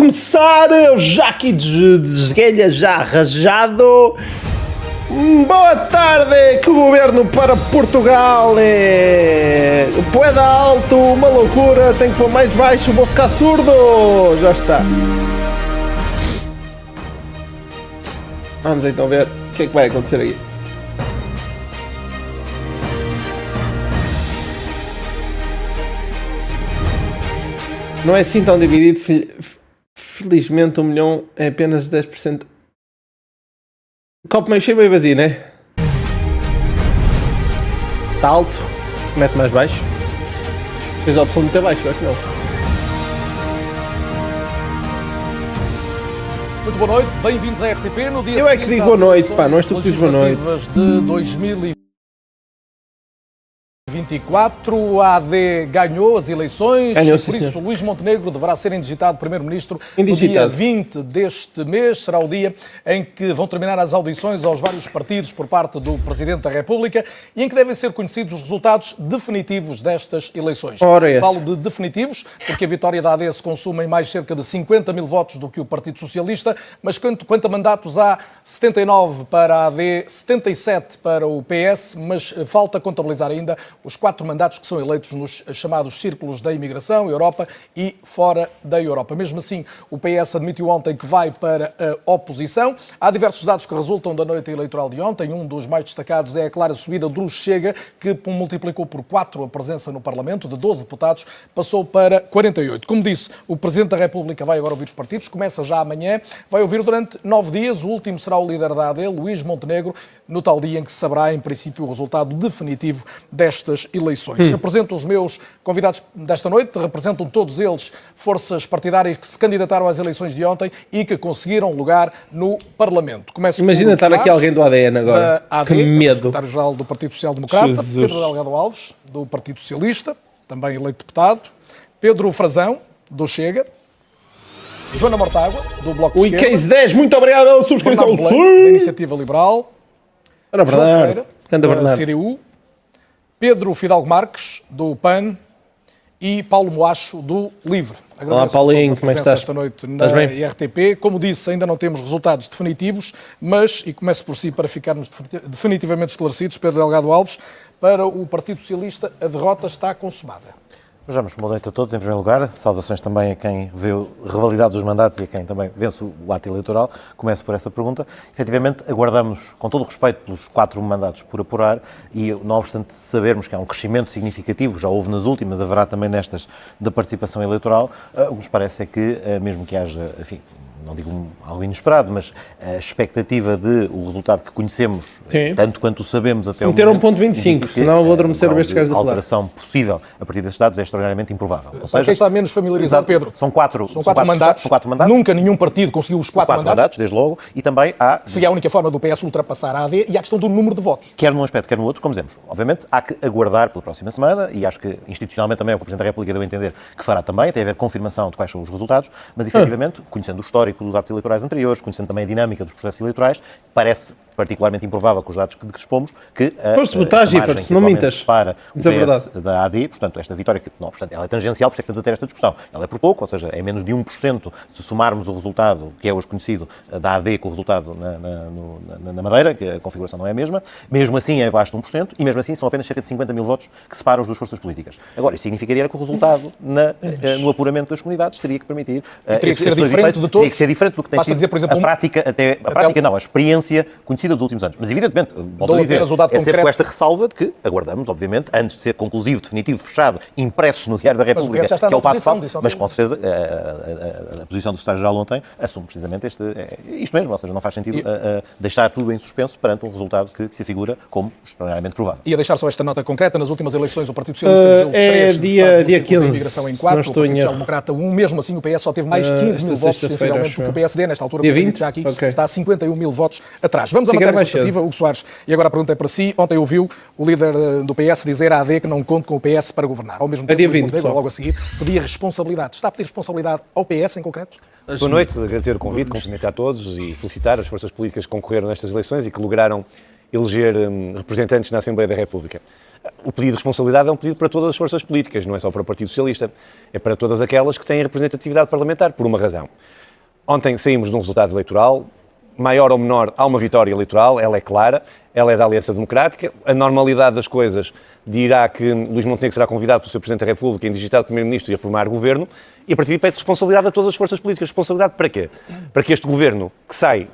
Começar, eu já aqui de esguelha já rajado. Boa tarde, que governo para Portugal é poeda alto, uma loucura, tenho que pôr mais baixo, vou ficar surdo, já está. Vamos então ver o que é que vai acontecer aqui. Não é assim tão dividido, felizmente 1 milhão é apenas 10%. Copo meio cheio, meio vazio, né? Está alto, mete mais baixo. Tens a opção de meter baixo, acho que não. Muito boa noite, bem-vindos à RTP no dia. Eu é que digo boa noite, pá, não és tu que dizes boa noite. De 2024, a AD ganhou as eleições, por isso Luís Montenegro deverá ser indigitado primeiro-ministro no dia 20 deste mês. Será o dia em que vão terminar as audições aos vários partidos por parte do Presidente da República e em que devem ser conhecidos os resultados definitivos destas eleições. Falo de definitivos porque a vitória da AD se consuma em mais cerca de 50 mil votos do que o Partido Socialista, mas quanto a mandatos há 79 para a AD, 77 para o PS, mas falta contabilizar ainda os 4 mandatos que são eleitos nos chamados círculos da imigração, Europa e fora da Europa. Mesmo assim, o PS admitiu ontem que vai para a oposição. Há diversos dados que resultam da noite eleitoral de ontem. Um dos mais destacados é a clara subida do Chega, que multiplicou por 4 a presença no Parlamento, de 12 deputados, passou para 48. Como disse, o Presidente da República vai agora ouvir os partidos, começa já amanhã, vai ouvir durante 9 dias. O último será o líder da AD, Luís Montenegro, no tal dia em que se saberá, em princípio, o resultado definitivo destas eleições. Apresento os meus convidados desta noite, representam todos eles forças partidárias que se candidataram às eleições de ontem e que conseguiram lugar no Parlamento. Imagina estar aqui alguém do ADN agora, AD, que medo. Secretário-Geral do Partido Social Democrata, Jesus. Pedro Delgado Alves, do Partido Socialista, também eleito deputado, Pedro Frazão, do Chega, Joana Mortágua, do Bloco de Esquerda, Case 10, muito obrigado pela subscrição. Bernardo Blanco, da Iniciativa Liberal, Ora, João Ferreira, da Bernardo. CDU, Pedro Fidalgo Marques, do PAN, e Paulo Moacho, do LIVRE. Olá, Paulinho, como é que estás? Esta noite na RTP. Como disse, ainda não temos resultados definitivos, mas, e começo por si para ficarmos definitivamente esclarecidos, Pedro Delgado Alves, para o Partido Socialista a derrota está consumada. Vamos, boa noite a todos, em primeiro lugar. Saudações também a quem vê revalidados os mandatos e a quem também vence o ato eleitoral. Começo por essa pergunta. Efetivamente, aguardamos, com todo o respeito pelos 4 mandatos por apurar e, não obstante sabermos que há um crescimento significativo, já houve nas últimas, haverá também nestas, da participação eleitoral, o que nos parece é que, mesmo que haja, enfim, não digo algo inesperado, mas a expectativa de o resultado que conhecemos, tanto quanto o sabemos até o momento... Meter 1.25, senão eu vou adormecer o beijo de caras a falar. A alteração possível a partir destes dados é extraordinariamente improvável. Ou seja, quem está menos familiarizado, Pedro, são quatro mandatos. Nunca nenhum partido conseguiu os 4 mandatos, desde logo, e também há... Seria a única forma do PS ultrapassar a AD e há a questão do número de votos. Quer num aspecto, quer no outro, como dizemos. Obviamente, há que aguardar pela próxima semana, e acho que institucionalmente também o que o Presidente da República deu a entender que fará também, tem a ver confirmação de quais são os resultados, mas efetivamente, conhecendo o histórico dos atos eleitorais anteriores, conhecendo também a dinâmica dos processos eleitorais, parece particularmente improvável com os dados que dispompos que a margem que não mintas para o PS da AD, portanto, esta vitória, que, não obstante, ela é tangencial, por isso é que estamos a ter esta discussão. Ela é por pouco, ou seja, é menos de 1% se somarmos o resultado, que é hoje conhecido, da AD com o resultado na Madeira, que a configuração não é a mesma. Mesmo assim é abaixo de 1%, e mesmo assim são apenas cerca de 50 mil votos que separam as duas forças políticas. Agora, isso significaria que o resultado no apuramento das comunidades teria que permitir... teria que ser diferente de todos. Teria que ser diferente do que tem sido dizer, por exemplo, a experiência conhecida dos últimos anos. Mas, evidentemente, volto a dizer, é sempre com esta ressalva de que aguardamos, obviamente, antes de ser conclusivo, definitivo, fechado, impresso no Diário da República, que é o passo-passo, mas com certeza a posição do Secretário-Geral ontem assume precisamente isto mesmo, ou seja, não faz sentido deixar tudo em suspenso perante um resultado que se figura como extraordinariamente provável. E a deixar só esta nota concreta, nas últimas eleições o Partido Socialista elegeu 3 dia 15, da imigração em 4, o Partido Social Democrata 1, mesmo assim o PS só teve mais 15 mil votos, sensivelmente, porque o PSD, nesta altura, já aqui, está a 51 mil votos atrás. Vamos à matéria legislativa, Hugo Soares, e agora a pergunta é para si. Ontem ouviu o líder do PS dizer à AD que não conta com o PS para governar. Ao mesmo tempo, logo a seguir, pedia responsabilidade. Está a pedir responsabilidade ao PS em concreto? Boa noite, agradecer o convite, cumprimentar a todos e felicitar as forças políticas que concorreram nestas eleições e que lograram eleger representantes na Assembleia da República. O pedido de responsabilidade é um pedido para todas as forças políticas, não é só para o Partido Socialista, é para todas aquelas que têm representatividade parlamentar, por uma razão. Ontem saímos de um resultado eleitoral, maior ou menor, há uma vitória eleitoral, ela é clara, ela é da Aliança Democrática, a normalidade das coisas dirá que Luís Montenegro será convidado pelo Sr. Presidente da República, indigitado Primeiro-Ministro e a formar governo, e a partir daí pede responsabilidade a todas as forças políticas. Responsabilidade para quê? Para que este governo, que sai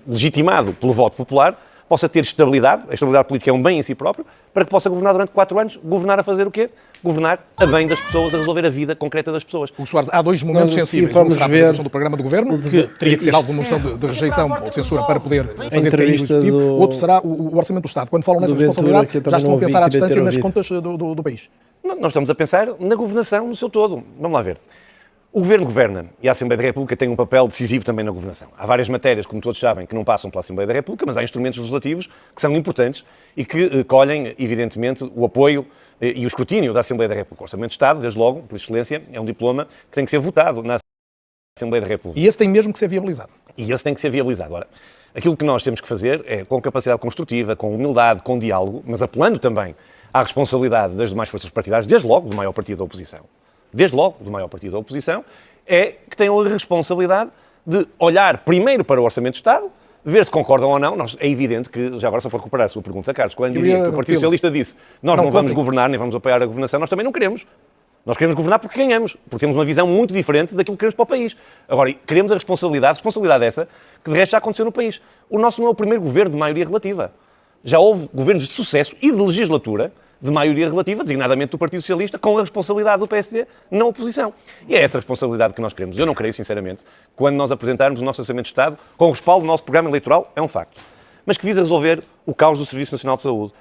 legitimado pelo voto popular, possa ter estabilidade, a estabilidade política é um bem em si próprio, para que possa governar durante 4 anos, governar a fazer o quê? Governar a bem das pessoas, a resolver a vida concreta das pessoas. O Soares, há 2 momentos sensíveis. Um será a apresentação do programa de governo, que teria que ser alguma moção de rejeição ou de censura para poder fazer cair o executivo. O outro será o Orçamento do Estado. Quando falam nessa responsabilidade, já estão a pensar à distância nas contas do país. Nós estamos a pensar na governação no seu todo. Vamos lá ver. O Governo governa e a Assembleia da República tem um papel decisivo também na governação. Há várias matérias, como todos sabem, que não passam pela Assembleia da República, mas há instrumentos legislativos que são importantes e que colhem, evidentemente, o apoio e o escrutínio da Assembleia da República. O Orçamento de Estado, desde logo, por excelência, é um diploma que tem que ser votado na Assembleia da República. E esse tem mesmo que ser viabilizado. E esse tem que ser viabilizado. Ora, aquilo que nós temos que fazer é, com capacidade construtiva, com humildade, com diálogo, mas apelando também à responsabilidade das demais forças partidárias, desde logo do maior partido da oposição, é que tenham a responsabilidade de olhar primeiro para o Orçamento de Estado, ver se concordam ou não. É evidente que, já agora só para recuperar a sua pergunta, Carlos, quando dizia que o Partido Socialista disse nós não vamos governar, nem vamos apoiar a governação, nós também não queremos. Nós queremos governar porque ganhamos, porque temos uma visão muito diferente daquilo que queremos para o país. Agora, queremos a responsabilidade essa que de resto já aconteceu no país. O nosso não é o primeiro governo de maioria relativa. Já houve governos de sucesso e de legislatura de maioria relativa, designadamente do Partido Socialista, com a responsabilidade do PSD na oposição. E é essa responsabilidade que nós queremos. Eu não creio, sinceramente, quando nós apresentarmos o nosso Orçamento de Estado, com o respaldo do nosso programa eleitoral, é um facto. Mas que visa resolver o caos do Serviço Nacional de Saúde.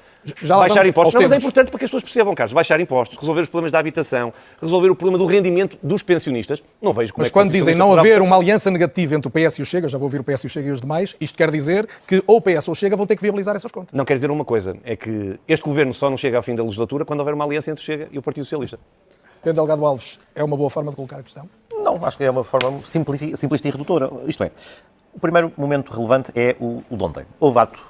Baixar impostos. Não, mas é importante para que as pessoas percebam, Carlos. Baixar impostos, resolver os problemas da habitação, resolver o problema do rendimento dos pensionistas. Não vejo como mas quando dizem não haver uma aliança negativa entre o PS e o Chega, já vou ouvir o PS e o Chega e os demais, isto quer dizer que ou o PS ou o Chega vão ter que viabilizar essas contas. Não quer dizer uma coisa, é que este governo só não chega ao fim da legislatura quando houver uma aliança entre o Chega e o Partido Socialista. Pedro Delgado Alves, é uma boa forma de colocar a questão? Não, acho que é uma forma simplista e redutora. Isto é, o primeiro momento relevante é o de ontem. Houve ato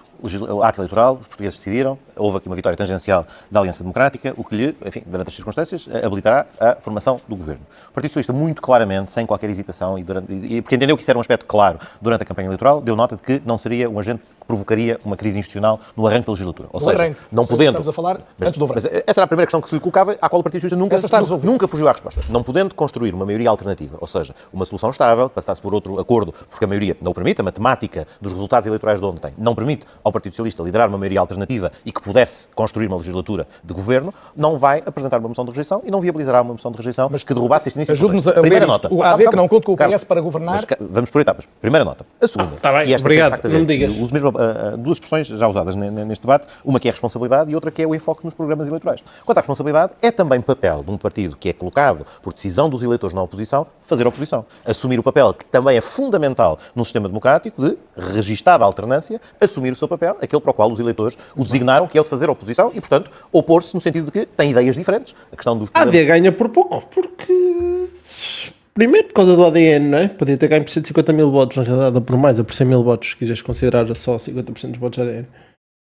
eleitoral, os portugueses decidiram, houve aqui uma vitória tangencial da Aliança Democrática, o que lhe, enfim, durante as circunstâncias, habilitará a formação do governo. O Partido Socialista, muito claramente, sem qualquer hesitação, e porque entendeu que isso era um aspecto claro durante a campanha eleitoral, deu nota de que não seria um agente que provocaria uma crise institucional no arranque da legislatura. Ou seja, não podendo... Estamos a falar antes do verão. Essa era a primeira questão que se lhe colocava, à qual o Partido Socialista nunca fugiu à resposta. Não podendo construir uma maioria alternativa, ou seja, uma solução estável, passasse por outro acordo, porque a maioria não o permite, a matemática dos resultados eleitorais de ontem não permite ao Partido Socialista liderar uma maioria alternativa e que pudesse construir uma legislatura de governo, não vai apresentar uma moção de rejeição e não viabilizará uma moção de rejeição que derrubasse este início. Ajude-nos a ler nota. O AD que não conta com o PS para governar. Vamos por etapas. Primeira nota. A segunda. Tá bem, e esta obrigado. Não me digas. Uso mesmo duas expressões já usadas neste debate, uma que é a responsabilidade e outra que é o enfoque nos programas eleitorais. Quanto à responsabilidade, é também papel de um partido que é colocado por decisão dos eleitores na oposição, fazer oposição. Assumir o papel que também é fundamental no sistema democrático de, registada a alternância, assumir o seu papel, aquele para o qual os eleitores o designaram, que é o de fazer oposição e, portanto, opor-se no sentido de que tem ideias diferentes. A questão dos programas... A AD ganha por pouco, porque... Primeiro, por causa do ADN, não é? Podia ter ganho por 150 mil votos, na realidade, ou por mais, ou por 100 mil votos, se quiseres considerar só 50% dos votos de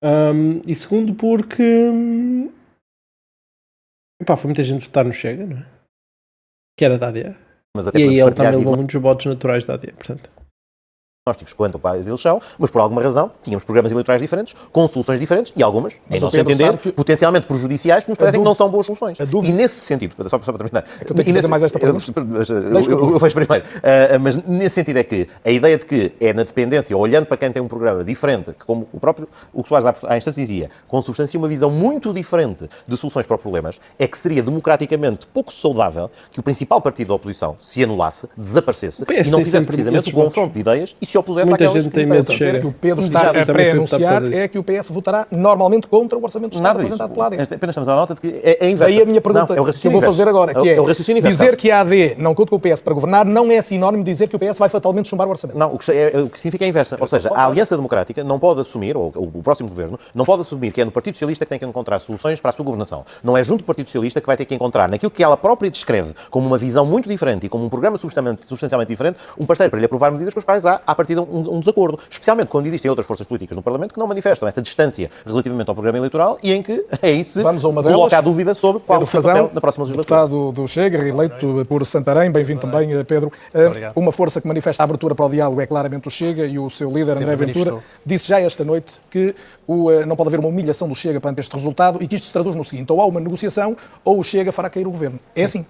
ADN. E segundo, porque... Epá, foi muita gente votar no Chega, não é? Que era da AD. Mas até e aí ele também levou muitos votos naturais da AD, portanto... quanto à eleição, mas por alguma razão tínhamos programas eleitorais diferentes, com soluções diferentes e algumas, em nosso entender, potencialmente prejudiciais, que nos parecem que não são boas soluções. E nesse sentido, só para terminar, eu tenho que fazer mais esta pergunta. Eu vejo primeiro, mas nesse sentido é que a ideia de que é na dependência, olhando para quem tem um programa diferente, que como o próprio Hugo Soares há instantes dizia, consubstancia uma visão muito diferente de soluções para os problemas, é que seria democraticamente pouco saudável que o principal partido da oposição se anulasse, desaparecesse e não fizesse precisamente o confronto de ideias e se opusesse muita gente tem medo de Chega. Que o Pedro está a pré-anunciar é que o PS votará normalmente contra o Orçamento de Estado apresentado pela AD. Apenas estamos à nota de que é inverso. Aí a minha pergunta que eu vou fazer agora, que é dizer que a AD não conta com o PS para governar não é sinónimo de dizer que o PS vai fatalmente chumbar o Orçamento. Não, o que significa é a inversa. Ou seja, a Aliança Democrática não pode assumir, ou o próximo governo, não pode assumir que é no Partido Socialista que tem que encontrar soluções para a sua governação. Não é junto do Partido Socialista que vai ter que encontrar, naquilo que ela própria descreve como uma visão muito diferente e como um programa substancialmente diferente, um parceiro para lhe aprovar medidas com as quais há, à partida, partida um desacordo, especialmente quando existem outras forças políticas no Parlamento que não manifestam essa distância relativamente ao programa eleitoral e em que aí se coloca a dúvida sobre qual será o papel na próxima legislatura. Deputado do Chega, reeleito por Santarém, bem-vindo também, Pedro. Uma força que manifesta a abertura para o diálogo é claramente o Chega e o seu líder, André Ventura, disse já esta noite que não pode haver uma humilhação do Chega perante este resultado e que isto se traduz no seguinte: ou há uma negociação ou o Chega fará cair o governo. É assim?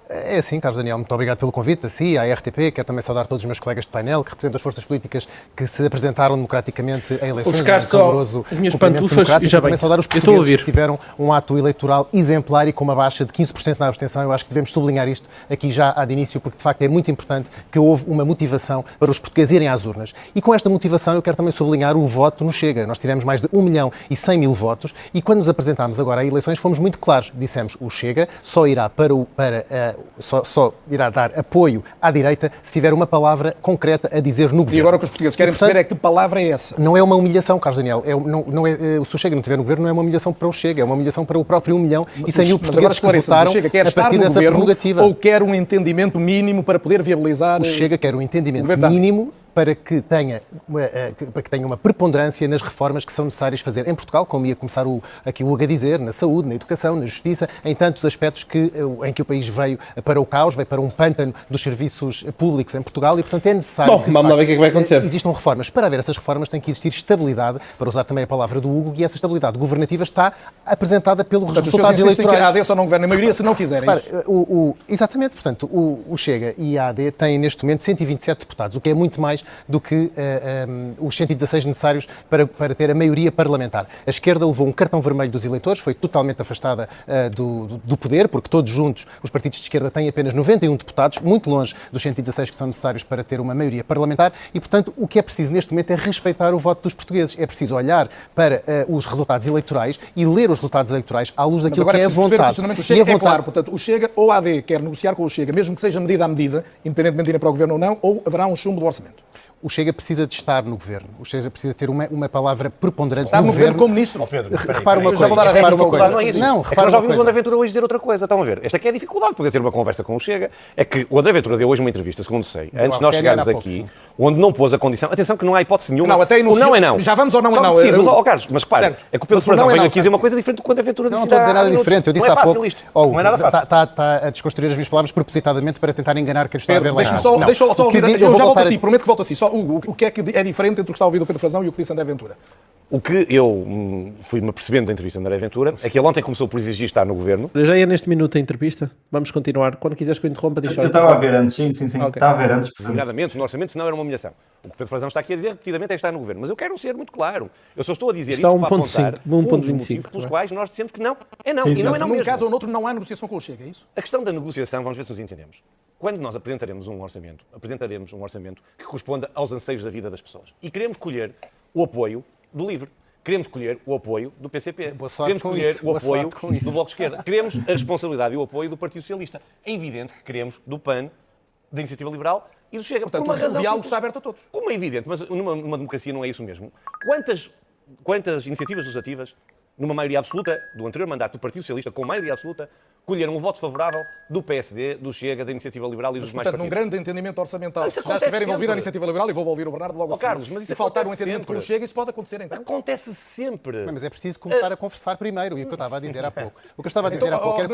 É assim, Carlos Daniel, muito obrigado pelo convite, a si, à RTP, quero também saudar todos os meus colegas de painel que representam as forças políticas que se apresentaram democraticamente em eleições. Buscar só as minhas pantufas e já também saudar os portugueses que tiveram um ato eleitoral exemplar e com uma baixa de 15% na abstenção. Eu acho que devemos sublinhar isto aqui já de início, porque de facto é muito importante que houve uma motivação para os portugueses irem às urnas. E com esta motivação eu quero também sublinhar o voto no Chega. Nós tivemos mais de 1.100.000 votos e quando nos apresentámos agora a eleições fomos muito claros. Dissemos o Chega só irá só irá dar apoio à direita se tiver uma palavra concreta a dizer no governo. E agora o que os portugueses querem perceber é que palavra é essa? Não é uma humilhação, Carlos Daniel. Se o Chega não tiver no governo, não é uma humilhação para o Chega, é uma humilhação para o próprio 1.100.000 portugueses que votaram quer a partir dessa prerrogativa. Ou quer um entendimento mínimo para poder viabilizar... O Chega quer um entendimento mínimo para que tenha uma preponderância nas reformas que são necessárias fazer em Portugal, como ia começar aqui o Hugo a dizer, na saúde, na educação, na justiça, em tantos aspectos em que o país veio para o caos, veio para um pântano dos serviços públicos em Portugal e, portanto, é necessário... Bom, vamos lá ver o que é que vai acontecer. Existam reformas. Para haver essas reformas tem que existir estabilidade, para usar também a palavra do Hugo, e essa estabilidade governativa está apresentada pelos resultados eleitorais. Que a AD só não governa a maioria se não quiserem. Exatamente, portanto, o Chega e a AD têm neste momento 127 deputados, o que é muito mais do que os 116 necessários para ter a maioria parlamentar. A esquerda levou um cartão vermelho dos eleitores, foi totalmente afastada do poder, porque todos juntos, os partidos de esquerda têm apenas 91 deputados, muito longe dos 116 que são necessários para ter uma maioria parlamentar e, portanto, o que é preciso neste momento é respeitar o voto dos portugueses. É preciso olhar para os resultados eleitorais e ler os resultados eleitorais à luz daquilo que é a vontade. O Chega é claro, portanto, o Chega ou a AD quer negociar com o Chega, mesmo que seja medida a medida, independentemente de ir para o governo ou não, ou haverá um chumbo do orçamento. O Chega precisa de estar no governo. O Chega precisa ter uma palavra preponderante no governo como ministro. Repara uma coisa. Não, nós já ouvimos o André Ventura hoje dizer outra coisa. Estão a ver? Esta aqui é a dificuldade de poder ter uma conversa com o Chega. É que o André Ventura deu hoje uma entrevista, segundo sei, antes de nós chegarmos aqui, onde não pôs a condição. Atenção que não há hipótese nenhuma. Não, até o não é não. Já vamos ao não é não. Sim, mas, Carlos, mas repara, é que o Pedro Frazão veio aqui dizer uma coisa diferente do que o André Ventura disse. Não estou a dizer nada diferente. Eu disse há pouco. Não é nada fácil. Está a desconstruir as minhas palavras propositadamente para tentar enganar quem está a ver lá. Deixa eu só ouvir. Eu já volto assim, prometo que volto assim. Só o que é que é diferente entre o que está a ouvir do Pedro Frazão e o que disse André Ventura? O que eu fui-me percebendo da entrevista de André Ventura é que ele ontem começou por exigir estar no governo. Já é neste minuto a entrevista. Vamos continuar. Quando quiseres que eu interrompa, deixa eu estava a ver antes, sim. Okay. Estava a ver antes. Designadamente, no orçamento, senão era uma humilhação. O que Pedro Frazão está aqui a dizer repetidamente é estar no governo. Mas eu quero ser muito claro. Eu só estou a dizer isto para apontar um dos motivos pelos quais nós dizemos que não é não. E não é não mesmo. Num caso ou noutro não há negociação com o Chega, é isso? A questão da negociação, vamos ver se nos entendemos. Quando nós apresentaremos um orçamento que corresponda aos anseios da vida das pessoas. E queremos colher o apoio do LIVRE. Queremos escolher o apoio do PCP. Queremos escolher o apoio do Bloco de Esquerda. Queremos a responsabilidade e o apoio do Partido Socialista. É evidente que queremos do PAN, da Iniciativa Liberal e do Chega. Portanto, o diálogo está aberto a todos. Como é evidente, mas numa democracia não é isso mesmo. Quantas iniciativas legislativas, numa maioria absoluta do anterior mandato do Partido Socialista, com maioria absoluta, colheram um voto favorável do PSD, do Chega, da Iniciativa Liberal e dos mais partidos? Portanto, num grande entendimento orçamental, se já estiver envolvida a Iniciativa Liberal, e vou ouvir o Bernardo logo assim, Carlos, mas isso e faltar um entendimento com o Chega, isso pode acontecer então? Acontece sempre. Mas é preciso começar a conversar primeiro, e o que eu estava a dizer há pouco. O que eu estava a dizer há pouco era...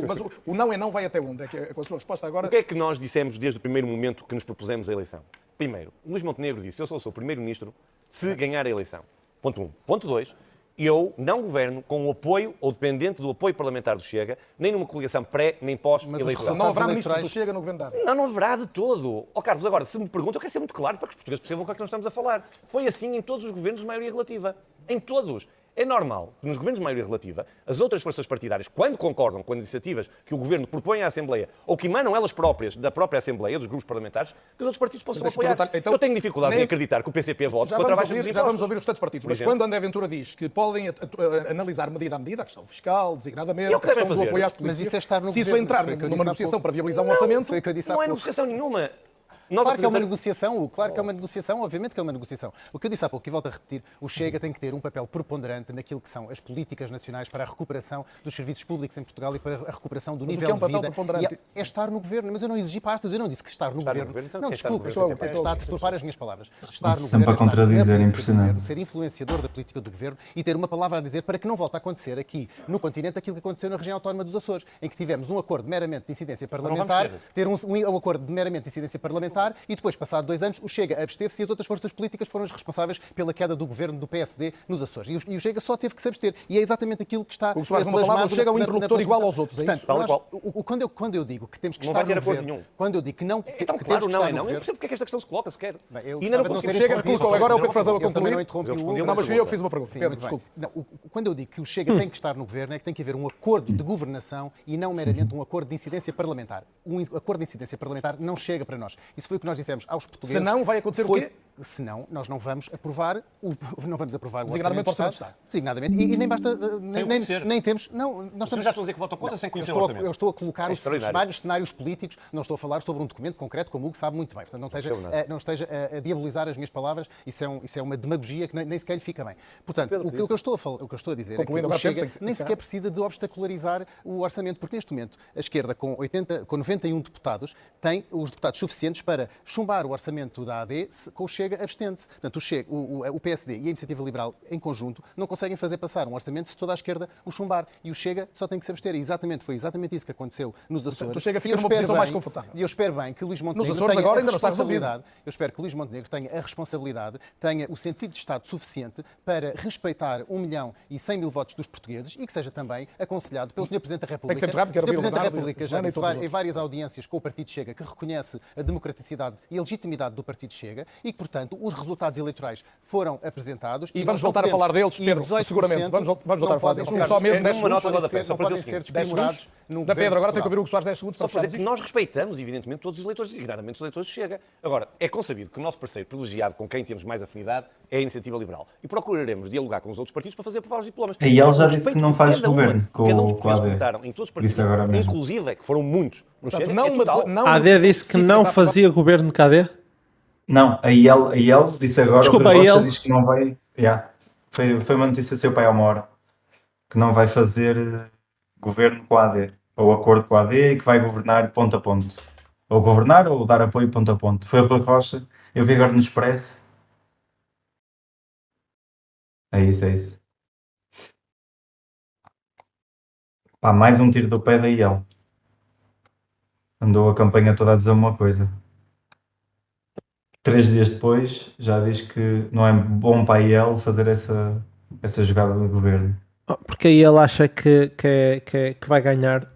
Mas o não é não vai até onde? Com a sua resposta agora... O que é que nós dissemos desde o primeiro momento que nos propusemos a eleição? Primeiro, Luís Montenegro disse, eu sou o seu primeiro-ministro se ganhar a eleição. Ponto 1. Ponto 2. Eu não governo com o apoio ou dependente do apoio parlamentar do Chega, nem numa coligação pré, nem pós-eleitoral. Mas não haverá ministro do Chega no governo da AD? Não haverá de todo. Carlos, agora, se me perguntam, eu quero ser muito claro para que os portugueses percebam o que é que nós estamos a falar. Foi assim em todos os governos de maioria relativa. Em todos. É normal que nos governos de maioria relativa, as outras forças partidárias, quando concordam com as iniciativas que o Governo propõe à Assembleia, ou que emanam elas próprias da própria Assembleia, dos grupos parlamentares, que os outros partidos possam apoiar. Então, eu tenho dificuldade em acreditar que o PCP vote para trabalhos dos impostos. Já vamos ouvir os tantos partidos, mas quando André Ventura diz que podem analisar medida a medida, a questão fiscal, designadamente, a questão do apoio às polícias, mas isso é estar no se isso entrar numa negociação para viabilizar um orçamento... Não é negociação nenhuma. Claro que é uma negociação, obviamente que é uma negociação. O que eu disse há pouco, e volto a repetir, o Chega tem que ter um papel preponderante naquilo que são as políticas nacionais para a recuperação dos serviços públicos em Portugal e para a recuperação do nível de vida. É estar no governo, mas eu não exigi pastas, eu não disse que estar no governo. Não, desculpe, está a deturpar as minhas palavras. Estar no governo, ser influenciador da política do governo e ter uma palavra a dizer para que não volte a acontecer aqui no continente aquilo que aconteceu na região autónoma dos Açores, em que tivemos um acordo meramente de incidência parlamentar, ter um acordo de meramente de incidência parlamentar e depois, passado 2 anos, o Chega absteve-se e as outras forças políticas foram as responsáveis pela queda do governo do PSD nos Açores. E o Chega só teve que se abster. E é exatamente aquilo que está plasmado. O Chega é um interlocutor igual aos outros, é isso? Quando eu digo que temos que estar no governo, quando eu digo que não... Então, claro, não. Eu percebo porque é que esta questão se coloca sequer. Agora é o Pedro Frazão a concluir. Não, mas fui eu que fiz uma pergunta. Pedro, desculpe. Quando eu digo que o Chega tem que estar no governo, é que tem que haver um acordo de governação e não meramente um acordo de incidência parlamentar. Um acordo de incidência parlamentar não chega para nós. Isso foi o que nós dissemos aos portugueses. Se não, vai acontecer o quê? Senão, nós não vamos aprovar o Orçamento de Estado. Designadamente. E nem basta... Nem temos... Não, nós já estou a dizer que votam contra sem conhecer o orçamento. Eu estou a colocar os vários cenários políticos, não estou a falar sobre um documento concreto, como o Hugo sabe muito bem. Portanto, não esteja a diabolizar as minhas palavras. Isso é uma demagogia que nem sequer lhe fica bem. Portanto, o que eu estou a dizer é que o Chega nem sequer precisa de obstacularizar o orçamento, porque neste momento a esquerda, com 91 deputados, tem os deputados suficientes para chumbar o orçamento da AD com o Chega abstente-se. Portanto, o PSD e a Iniciativa Liberal, em conjunto, não conseguem fazer passar um orçamento se toda a esquerda o chumbar. E o Chega só tem que se abster. Foi exatamente isso que aconteceu nos Açores. Portanto, o Chega fica numa posição mais confortável. E eu espero bem que Luís Montenegro nos Açores agora ainda não está resolvido. Eu espero que Luís Montenegro tenha a responsabilidade, tenha o sentido de Estado suficiente para respeitar 1.100.000 votos dos portugueses e que seja também aconselhado pelo Sr. Presidente da República. Tem que ser rápido, o Sr. Presidente da República já disse em várias audiências com o Partido Chega que reconhece a democraticidade e a legitimidade do Partido Chega e que, portanto, os resultados eleitorais foram apresentados. E vamos voltar a falar deles, Pedro, seguramente. Vamos voltar a falar deles. Só mesmo 10 segundos. Só para dizer o seguinte. Da Pedro, agora tem que ouvir o Soares 10 segundos para falar. Nós respeitamos, evidentemente, todos os eleitores, designadamente os eleitores de Chega. Agora, é consabido que o nosso parceiro privilegiado, com quem temos mais afinidade, é a Iniciativa Liberal. E procuraremos dialogar com os outros partidos para fazer aprovar os diplomas. E ele já disse que não faz governo com o AD. Em todos os partidos, inclusive, que foram muitos. A AD disse que não fazia governo de KD? Não, a IEL disse agora. Desculpa, a IEL diz que não vai. Foi uma notícia seu pai há uma hora que não vai fazer governo com a AD ou acordo com a AD e que vai governar ponto a ponto. Ou governar ou dar apoio ponto a ponto. Foi o Rui Rocha. Eu vi agora no Expresso. É isso. Pá, mais um tiro do pé da IEL. Andou a campanha toda a dizer uma coisa. 3 dias depois já diz que não é bom para a IEL fazer essa jogada de governo. Porque aí ele acha que vai ganhar.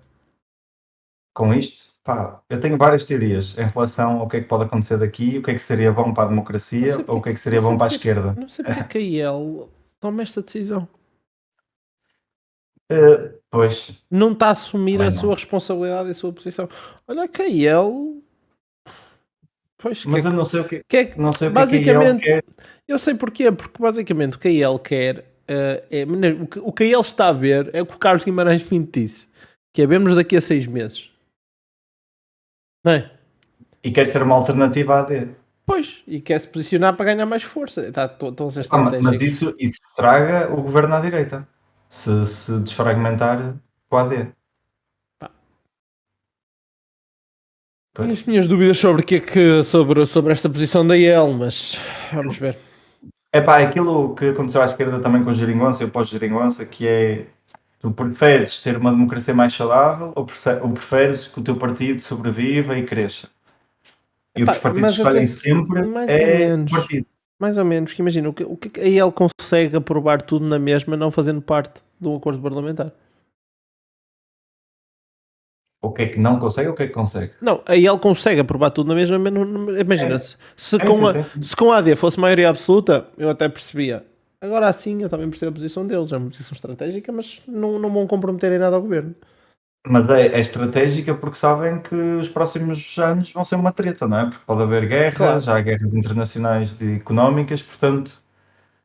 Com isto, pá, eu tenho várias teorias em relação ao que é que pode acontecer daqui, o que é que seria bom para a democracia ou o que é que seria bom para a esquerda. Não sei porque que a IEL toma esta decisão. Pois. Não está a assumir a sua responsabilidade e a sua posição. Olha que a IEL... Pois, mas eu não sei o que não sei basicamente, que a IEL quer. Eu sei porquê, porque basicamente o que a IEL quer o que a IEL está a ver é o que o Carlos Guimarães Pinto disse, que é vermos daqui a 6 meses. Não é? E quer ser uma alternativa à AD. Pois, e quer se posicionar para ganhar mais força. Mas isso estraga o governo à direita. Se desfragmentar com a AD. Tenho as minhas dúvidas sobre esta posição da IEL, mas vamos ver. É pá, aquilo que aconteceu à esquerda também com o Geringonça e o pós-Geringonça, que é, tu preferes ter uma democracia mais saudável ou preferes que o teu partido sobreviva e cresça? E o que os partidos escolhem sempre é o partido. Mais ou menos, que imagina, o que a IEL consegue aprovar tudo na mesma, não fazendo parte de um acordo parlamentar? O que é que não consegue ou o que é que consegue? Não, aí ele consegue aprovar tudo na mesma. Imagina, se com a AD fosse maioria absoluta, eu até percebia. Agora assim, eu também percebo a posição deles. É uma posição estratégica, mas não vão comprometer em nada ao governo. Mas é estratégica porque sabem que os próximos anos vão ser uma treta, não é? Porque pode haver guerra, claro. Já há guerras internacionais económicas, portanto,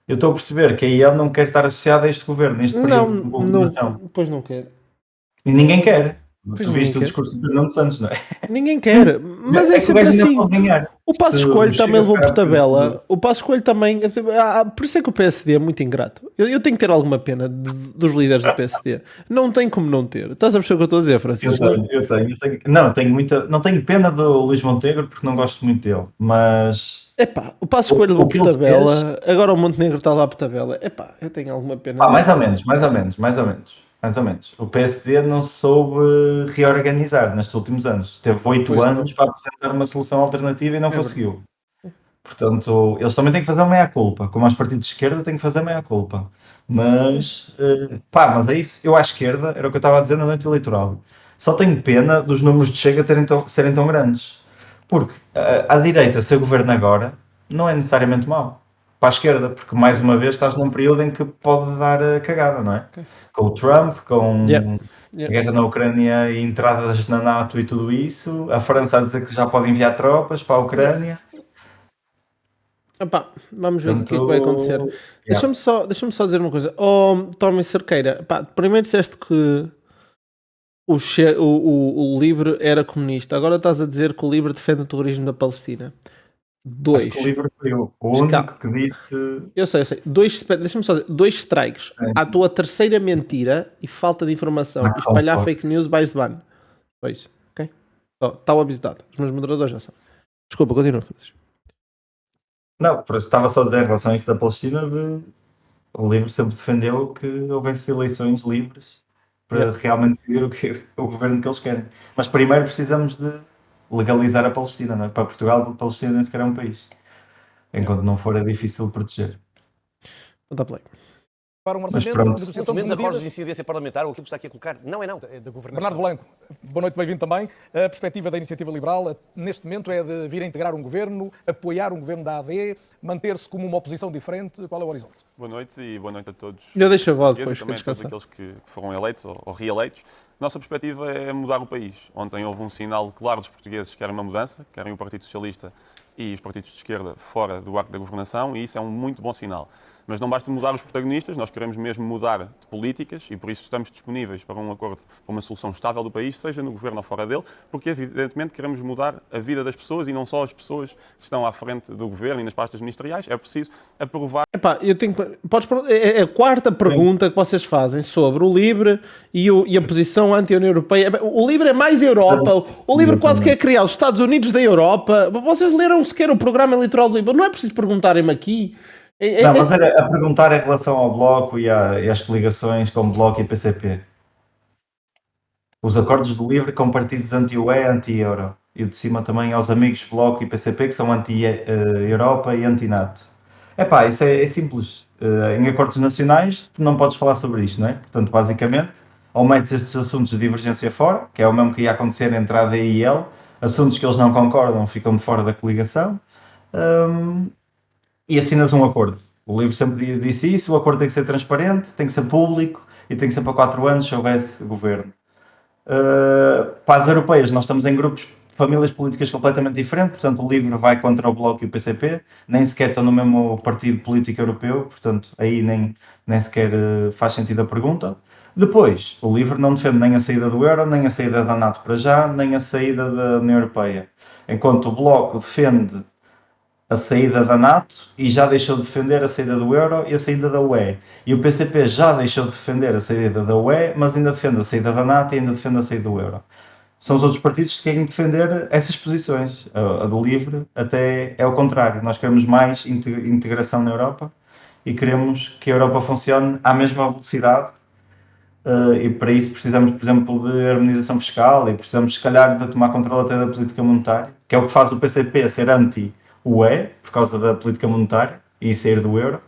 eu estou a perceber que a IEL não quer estar associada a este governo, a este período de governação. Pois não quer. E ninguém quer. Tu viste o discurso do Fernando Santos, não é? Ninguém quer, mas é sempre assim. O Passos Coelho também levou por tabela. O Passos Coelho também. Por isso é que o PSD é muito ingrato. Eu tenho que ter alguma pena dos líderes do PSD. Não tem como não ter. Estás a perceber o que eu estou a dizer, Francisco? Eu tenho. Não tenho pena do Luís Montenegro porque não gosto muito dele, mas. Epá, o Passos Coelho levou por tabela. Agora o Montenegro está lá por tabela. Epá, eu tenho alguma pena. Mais ou menos. O PSD não se soube reorganizar nestes últimos anos. Teve 8 anos para apresentar uma solução alternativa e não conseguiu. Portanto, eles também têm que fazer meia-culpa. Como os partidos de esquerda têm que fazer meia-culpa. Mas é isso. Eu à esquerda, era o que eu estava a dizer na noite eleitoral. Só tenho pena dos números de Chega serem tão grandes. Porque à direita ser governo agora não é necessariamente mau. Para a esquerda, porque mais uma vez estás num período em que pode dar a cagada, não é? Com o Trump, com a guerra na Ucrânia e entradas na NATO e tudo isso, a França a dizer que já pode enviar tropas para a Ucrânia. Epá, vamos ver o que é que vai acontecer. Deixa-me só dizer uma coisa. Tommy Cerqueira, primeiro disseste que o Livre era comunista, agora estás a dizer que o Livre defende o terrorismo da Palestina. Acho que o Livre foi o único que disse. Eu sei. Deixa-me só dizer, 2 strikes. À tua terceira mentira e falta de informação e espalhar fake news vais de ban. 2, ok? Está o avisado. Os meus moderadores já sabem. Desculpa, continua, Francisco. Não, por isso estava só a dizer em relação a isso da Palestina, o Livre sempre defendeu que houvesse eleições livres para realmente decidir o governo que eles querem. Mas primeiro precisamos de legalizar a Palestina, não é? Para Portugal, a Palestina nem sequer é um país. Enquanto não for, é difícil proteger. Dá play. Para um orçamento, uma negociação de acordos de incidência parlamentar, ou aquilo que está aqui a colocar, não é não. Bernardo Blanco, boa noite, bem-vindo também. A perspectiva da Iniciativa Liberal, neste momento, é de vir a integrar um governo, apoiar um governo da AD, manter-se como uma oposição diferente. Qual é o horizonte? Boa noite e boa noite a todos. Eu deixo a voz depois, também a todos aqueles que foram eleitos ou reeleitos. Nossa perspectiva é mudar o país. Ontem houve um sinal claro dos portugueses que querem uma mudança, querem o Partido Socialista e os partidos de esquerda fora do arco da governação, e isso é um muito bom sinal. Mas não basta mudar os protagonistas, nós queremos mesmo mudar de políticas e por isso estamos disponíveis para um acordo, para uma solução estável do país, seja no governo ou fora dele, porque evidentemente queremos mudar a vida das pessoas e não só as pessoas que estão à frente do governo e nas pastas ministeriais. É preciso aprovar. É a quarta pergunta que vocês fazem sobre o Livre e a posição anti-União Europeia. O Livre é mais Europa, o Livre quase quer criar os Estados Unidos da Europa. Vocês leram sequer o programa eleitoral do Livre, não é preciso perguntarem-me aqui. Não, mas era a perguntar em relação ao Bloco e às coligações com o Bloco e PCP. Os acordos do Livre com partidos anti-UE, anti-Euro. E o de cima também aos amigos Bloco e PCP que são anti-Europa e anti-NATO. Isso é simples. Em acordos nacionais tu não podes falar sobre isto, não é? Portanto, basicamente, ou metes estes assuntos de divergência fora, que é o mesmo que ia acontecer entre a AD e IL, assuntos que eles não concordam ficam de fora da coligação, e assinas um acordo. O Livre sempre disse isso, o acordo tem que ser transparente, tem que ser público e tem que ser para 4 anos se houvesse governo. Para as europeias, nós estamos em grupos de famílias políticas completamente diferentes, portanto o Livre vai contra o Bloco e o PCP, nem sequer estão no mesmo partido político europeu, portanto aí nem sequer faz sentido a pergunta. Depois, o Livre não defende nem a saída do euro, nem a saída da NATO para já, nem a saída da União Europeia. Enquanto o Bloco defende a saída da NATO e já deixou de defender a saída do euro e a saída da UE. E o PCP já deixou de defender a saída da UE, mas ainda defende a saída da NATO e ainda defende a saída do euro. São os outros partidos que querem defender essas posições. A do Livre até é o contrário. Nós queremos mais integração na Europa e queremos que a Europa funcione à mesma velocidade. E para isso precisamos, por exemplo, de harmonização fiscal e precisamos, se calhar, de tomar controle até da política monetária, que é o que faz o PCP ser anti-UE, por causa da política monetária e sair do euro.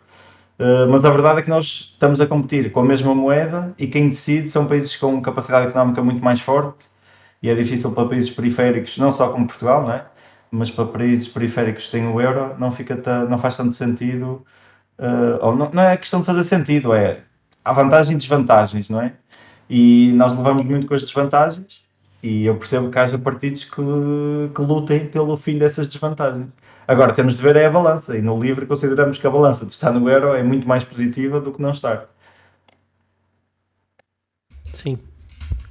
Mas a verdade é que nós estamos a competir com a mesma moeda e quem decide são países com capacidade económica muito mais forte e é difícil para países periféricos, não só como Portugal, não é? Mas para países periféricos que têm o euro não faz tanto sentido, ou não é questão de fazer sentido, há vantagens e desvantagens, não é? E nós levamos muito com as desvantagens e eu percebo que haja partidos que lutem pelo fim dessas desvantagens. Agora, temos de ver a balança e no Livre consideramos que a balança de estar no euro é muito mais positiva do que não estar. Sim.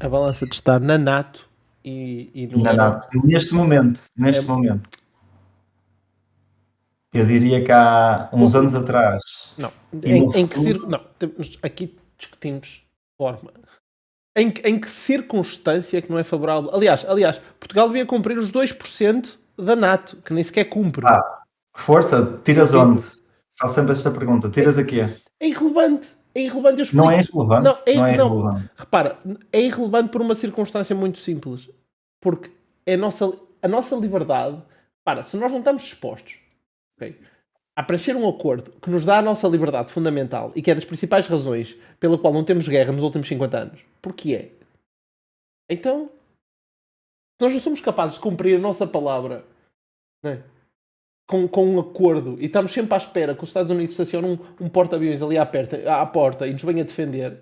A balança de estar na NATO e no Na NATO. Neste momento. Eu diria que há uns anos atrás. Não. Não, aqui discutimos de forma. Em que circunstância que não é favorável? Aliás, Portugal devia cumprir os 2% da NATO, que nem sequer cumpre. Força, tiras onde? Faço sempre esta pergunta. Tiras aqui. É irrelevante. Eu explico. Não é irrelevante? Irrelevante. Repara, é irrelevante por uma circunstância muito simples. Porque a nossa liberdade... Para, se nós não estamos dispostos, okay, a preencher um acordo que nos dá a nossa liberdade fundamental e que é das principais razões pela qual não temos guerra nos últimos 50 anos, porque é? Então, nós não somos capazes de cumprir a nossa palavra, não é? Com um acordo, e estamos sempre à espera que os Estados Unidos estacionem um porta-aviões ali à porta e nos venha defender,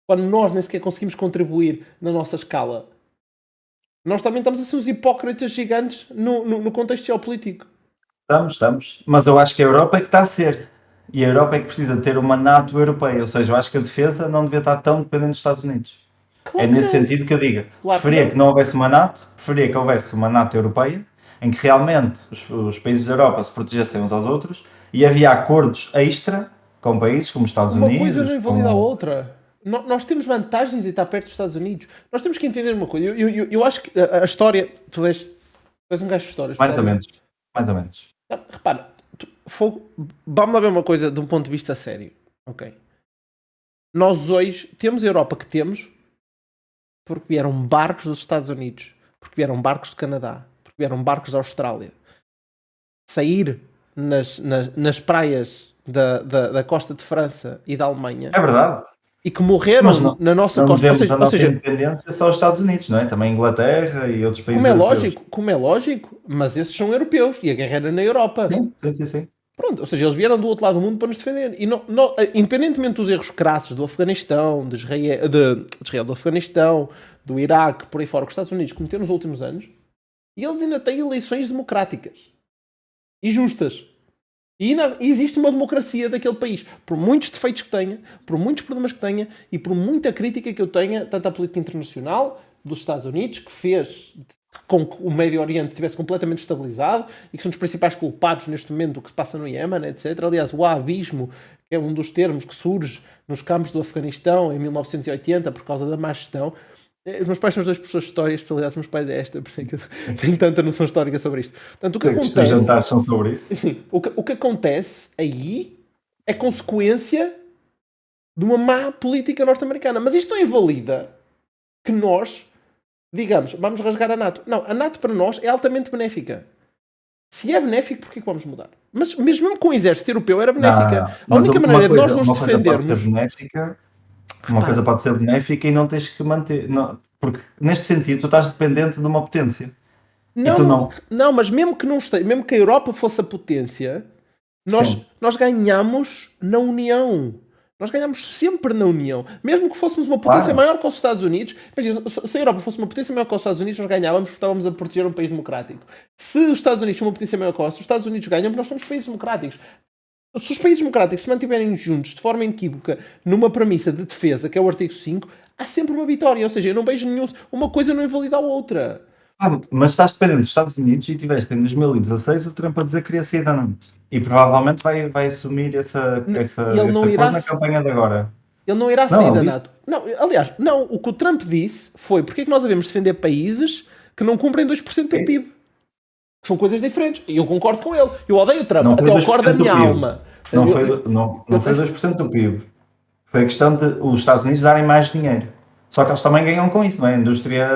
quando nós nem sequer conseguimos contribuir na nossa escala. Nós também estamos a ser uns hipócritas gigantes no contexto geopolítico. Estamos. Mas eu acho que a Europa é que está a ser. E a Europa é que precisa ter uma NATO europeia. Ou seja, eu acho que a defesa não devia estar tão dependente dos Estados Unidos. Claro é nesse sentido que eu digo. Claro preferia que não houvesse uma NATO, preferia que houvesse uma NATO europeia, em que realmente os países da Europa se protegessem uns aos outros e havia acordos extra com países como os Estados Unidos. Uma coisa não invalida a outra. Nós temos vantagens em estar perto dos Estados Unidos. Nós temos que entender uma coisa. Eu acho que a história... Tu és um gajo de histórias. Mais ou menos. Não, repara, vamos lá ver uma coisa de um ponto de vista sério. Ok. Nós hoje temos a Europa que temos porque vieram barcos dos Estados Unidos, porque vieram barcos do Canadá, porque vieram barcos da Austrália. Sair nas praias da costa de França e da Alemanha. É verdade. E que morreram na nossa costa. Ou seja, independência só os Estados Unidos, não é? Também Inglaterra e outros países como é lógico, mas esses são europeus e a guerra era na Europa. Sim. Pronto, ou seja, eles vieram do outro lado do mundo para nos defender. E independentemente dos erros crassos do Afeganistão, do Afeganistão, do Iraque, por aí fora, que os Estados Unidos cometeram nos últimos anos, e eles ainda têm eleições democráticas e justas. E existe uma democracia daquele país, por muitos defeitos que tenha, por muitos problemas que tenha e por muita crítica que eu tenha, tanto à política internacional dos Estados Unidos, que fez com que o Médio Oriente estivesse completamente estabilizado e que são os principais culpados neste momento do que se passa no Iémen, etc. Aliás, o wahhabismo, que é um dos termos que surge nos campos do Afeganistão em 1980 por causa da má gestão. Os meus pais são os dois professores de história, a especialidade dos meus pais é esta, por isso é que eu tenho tanta noção histórica sobre isto. Portanto, o que acontece... Os jantares são sobre isso? Sim, o que acontece aí é consequência de uma má política norte-americana. Mas isto não invalida que nós, digamos, vamos rasgar a NATO. Não, a NATO para nós é altamente benéfica. Se é benéfico, porquê que vamos mudar? Mas mesmo com o exército europeu era benéfica. A única maneira de nós nos defendermos... Uma coisa pode ser benéfica e não tens que manter. Não, porque neste sentido tu estás dependente de uma potência. Não, mas mesmo que não esteja, mesmo que a Europa fosse a potência, nós ganhamos na União. Nós ganhamos sempre na União. Mesmo que fôssemos uma potência maior que os Estados Unidos, imagina, se a Europa fosse uma potência maior que os Estados Unidos, nós ganhávamos porque estávamos a proteger um país democrático. Se os Estados Unidos são uma potência maior que os Estados Unidos ganham, porque nós somos países democráticos. Se os países democráticos se mantiverem juntos de forma inequívoca numa premissa de defesa, que é o artigo 5, há sempre uma vitória. Ou seja, eu não vejo nenhum... Uma coisa não invalida a outra. Mas estás dependendo dos Estados Unidos e tiveste em 2016 o Trump a dizer que queria sair da NATO. E provavelmente vai assumir esse acordo na campanha de agora. Ele não irá sair da NATO. Não, aliás, não. O que o Trump disse foi porque é que nós devemos defender países que não cumprem 2% do PIB. São coisas diferentes. E eu concordo com ele. Eu odeio o Trump. Até ao cor da minha alma. Não foi 2% do PIB. Foi a questão de os Estados Unidos darem mais dinheiro. Só que eles também ganham com isso, não é? A indústria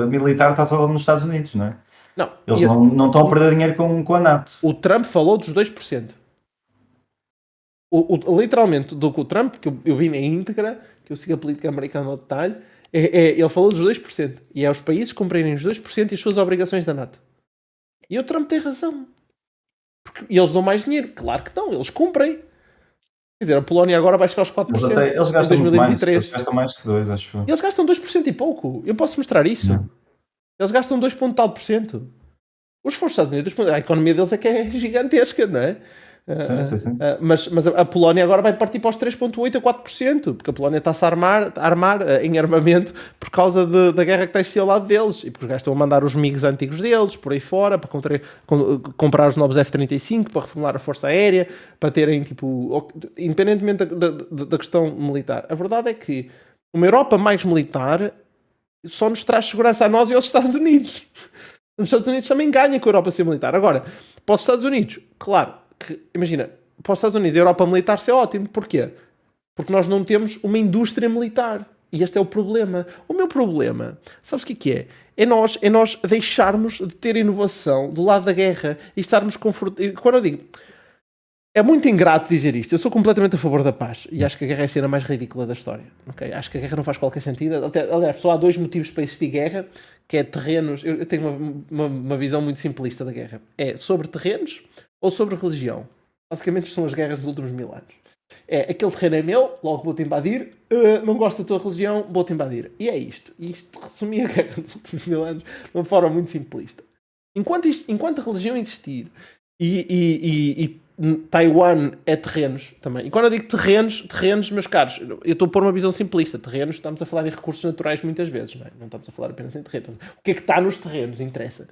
militar está toda nos Estados Unidos, não é? Não. Eles não estão a perder dinheiro com a NATO. O Trump falou dos 2%. Literalmente, do que o Trump, que eu vi na íntegra, que eu sigo a política americana ao detalhe, ele falou dos 2%. E é os países cumprirem os 2% e as suas obrigações da NATO. E o Trump tem razão. E eles dão mais dinheiro. Claro que dão. Eles cumprem. Quer dizer, a Polónia agora vai chegar aos 4% eles gastam em 2023. Eles gastam mais que 2%, acho. Eles gastam 2% e pouco. Eu posso mostrar isso. Não. Eles gastam 2 ponto tal %. Os Estados Unidos, a economia deles é que é gigantesca, não é? Sim. Mas a Polónia agora vai partir para os 3,8% a 4%, porque a Polónia está-se a armar em armamento por causa da guerra que está ao lado deles, e porque os gajos estão a mandar os MiGs antigos deles por aí fora, para comprar os novos F-35, para reformular a força aérea, para terem, tipo, independentemente da questão militar. A verdade é que uma Europa mais militar só nos traz segurança a nós e aos Estados Unidos. Os Estados Unidos também ganham com a Europa ser militar. Agora, para os Estados Unidos, claro, que, imagina, para os Estados Unidos a Europa militar ser ótimo. Porquê? Porque nós não temos uma indústria militar. E este é o problema. O meu problema, sabes o que é? É nós deixarmos de ter inovação do lado da guerra e estarmos confortáveis. Quando eu digo, é muito ingrato dizer isto. Eu sou completamente a favor da paz e acho que a guerra é a cena mais ridícula da história. Okay? Acho que a guerra não faz qualquer sentido. Aliás, só há 2 motivos para existir guerra, que é terrenos. Eu tenho uma visão muito simplista da guerra. É sobre terrenos ou sobre religião. Basicamente são as guerras dos últimos 1000 anos. É, aquele terreno é meu, logo vou-te invadir. Não gosto da tua religião, vou-te invadir. E é isto. E isto resumia a guerra dos últimos 1000 anos de uma forma muito simplista. Enquanto a religião existir e Taiwan é terrenos também. E quando eu digo terrenos, meus caros, eu estou a pôr uma visão simplista. Terrenos, estamos a falar em recursos naturais muitas vezes, não é? Não estamos a falar apenas em terrenos. O que é que está nos terrenos? Interessa.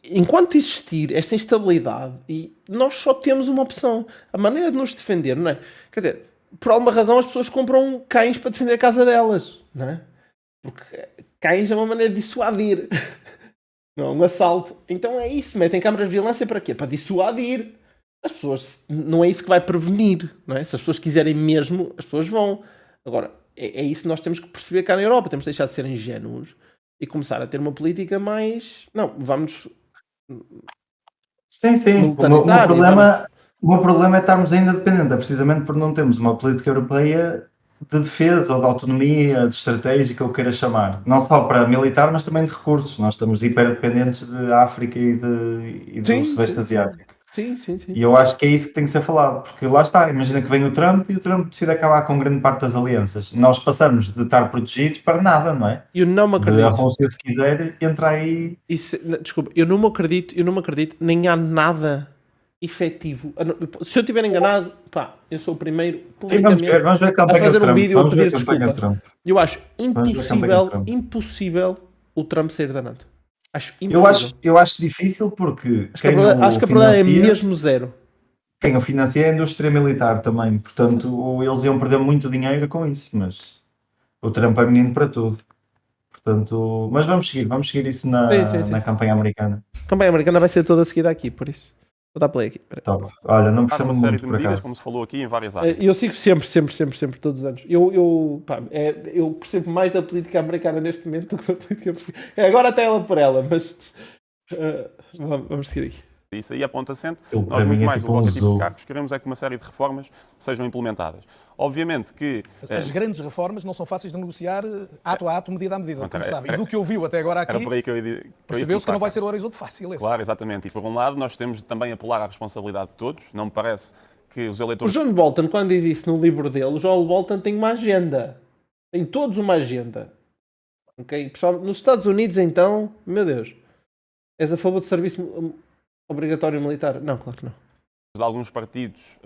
Enquanto existir esta instabilidade, e nós só temos uma opção. A maneira de nos defender, não é? Quer dizer, por alguma razão as pessoas compram cães para defender a casa delas, não é? Porque cães é uma maneira de dissuadir. Não, um assalto. Então é isso, metem câmaras de vigilância para quê? Para dissuadir. As pessoas, não é isso que vai prevenir, não é? Se as pessoas quiserem mesmo, as pessoas vão. Agora, é isso que nós temos que perceber cá na Europa. Temos de deixar de ser ingênuos e começar a ter uma política mais... Não, vamos... Sim. O meu problema é estarmos ainda dependentes, precisamente por não termos uma política europeia de defesa ou de autonomia, de estratégica, o que queira chamar. Não só para militar, mas também de recursos. Nós estamos hiperdependentes de África e do Sudeste Asiático. Sim. E eu acho que é isso que tem que ser falado, porque lá está, imagina que vem o Trump e o Trump decide acabar com grande parte das alianças. Nós passamos de estar protegidos para nada, não é? Eu não me acredito. A Rússia, se quiser, entra aí... Desculpa, eu não me acredito, nem há nada efetivo. Se eu estiver enganado, pá, eu sou o primeiro publicamente vamos ver a fazer um vídeo a pedir desculpa. Trump. Eu acho impossível o Trump sair da NATO. Acho impossível. Eu acho difícil porque acho que a probabilidade é mesmo zero. Quem o financia é a indústria militar também. Portanto, eles iam perder muito dinheiro com isso, mas o Trump é menino para tudo. Portanto, mas vamos seguir isso na campanha americana. A campanha americana vai ser toda seguida aqui, por isso. Vou dar play aqui. Top. Olha, não precisa uma muito série de por medidas, acaso. como se falou aqui, em várias áreas. Eu sigo sempre, todos os anos. Eu percebo mais da política americana neste momento do que da política portuguesa. Agora até ela por ela, mas vamos seguir aqui. Isso aí aponta assente. Nós, muito mais do Bloco de Cargos, queremos é que uma série de reformas sejam implementadas. Obviamente que... As grandes reformas não são fáceis de negociar ato a ato, medida a medida, como sabem. E do que ouviu até agora aqui, percebeu-se que não vai ser o horizonte fácil esse. Claro, exatamente. E por um lado, nós temos de também apelar à responsabilidade de todos. Não me parece que os eleitores... O John Bolton, quando diz isso no livro dele, o John Bolton tem uma agenda. Tem todos uma agenda. Ok? Pessoal, nos Estados Unidos, então, meu Deus, és a favor de serviço obrigatório militar? Não, claro que não. De alguns partidos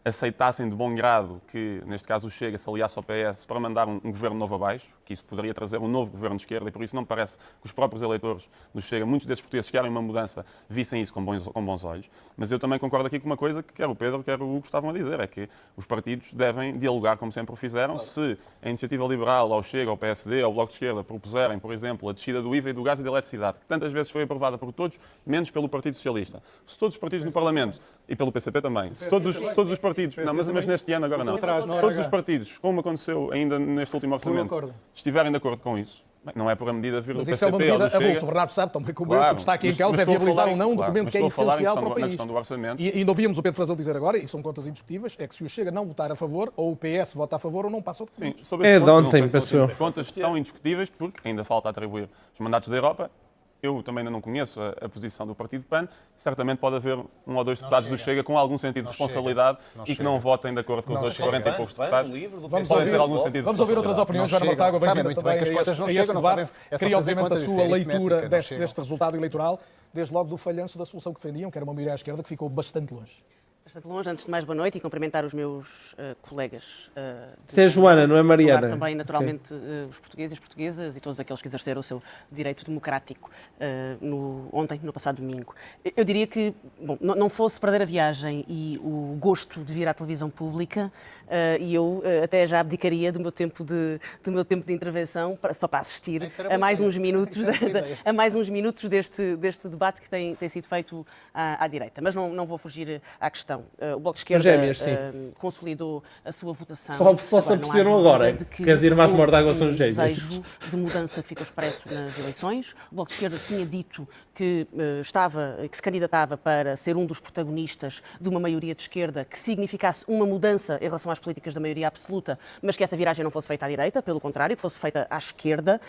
aceitassem de bom grado que, neste caso, o Chega se aliasse ao PS para mandar um governo novo abaixo, que isso poderia trazer um novo governo de esquerda, e por isso não me parece que os próprios eleitores do Chega, muitos desses portugueses que querem uma mudança, vissem isso com bons olhos. Mas eu também concordo aqui com uma coisa que quer o Pedro, quer o Hugo estavam a dizer, é que os partidos devem dialogar como sempre o fizeram. Se a Iniciativa Liberal, ao Chega, ao PSD, ao Bloco de Esquerda propuserem, por exemplo, a descida do IVA e do gás e da eletricidade, que tantas vezes foi aprovada por todos, menos pelo Partido Socialista. Se todos os partidos no Parlamento, e pelo PCP também, se todos os partidos, não, mas neste ano agora não, se todos os partidos, como aconteceu ainda neste último orçamento, estiverem de acordo com isso, não é por a medida vir do PCP. Mas isso é uma medida avulsa. O Bernardo sabe também como eu, que está aqui em causa é viabilizar ou não um documento que é essencial para o país. E ainda ouvíamos o Pedro Frazão dizer agora, e são contas indiscutíveis, é que se o Chega não votar a favor, ou o PS vota a favor, ou não passa o documento. Sim, sobre esse ponto, de ontem, pessoal. Contas estão indiscutíveis porque ainda falta atribuir os mandatos da Europa. Eu também ainda não conheço a posição do Partido PAN. Certamente pode haver um ou dois deputados do Chega com algum sentido de responsabilidade e que não votem de acordo com os outros 40 e poucos deputados. Vamos ouvir outras opiniões. Joana Mortágua, bem-vinda também a este debate. Queria, obviamente, a sua leitura deste resultado eleitoral. desde logo do falhanço da solução que defendiam, que era uma maioria à esquerda, que ficou bastante longe. Bastante longe. Antes de mais, boa noite e cumprimentar os meus colegas. Você é Joana, não é Mariana? Também, naturalmente, os portugueses e as portuguesas e todos aqueles que exerceram o seu direito democrático ontem, no passado domingo. Eu diria que, bom, não fosse perder a viagem e o gosto de vir à televisão pública, e eu até já abdicaria do meu tempo de intervenção só para assistir a mais uns minutos deste debate que tem sido feito à direita. Mas não vou fugir à questão. O Bloco de Esquerda consolidou a sua votação. Só se aperceberam agora. Queres ir mais Mordágua São Gêmeos? Desejo de mudança que ficou expresso nas eleições. O Bloco de Esquerda tinha dito que se candidatava para ser um dos protagonistas de uma maioria de esquerda que significasse uma mudança em relação às políticas da maioria absoluta, mas que essa viragem não fosse feita à direita, pelo contrário, que fosse feita à esquerda.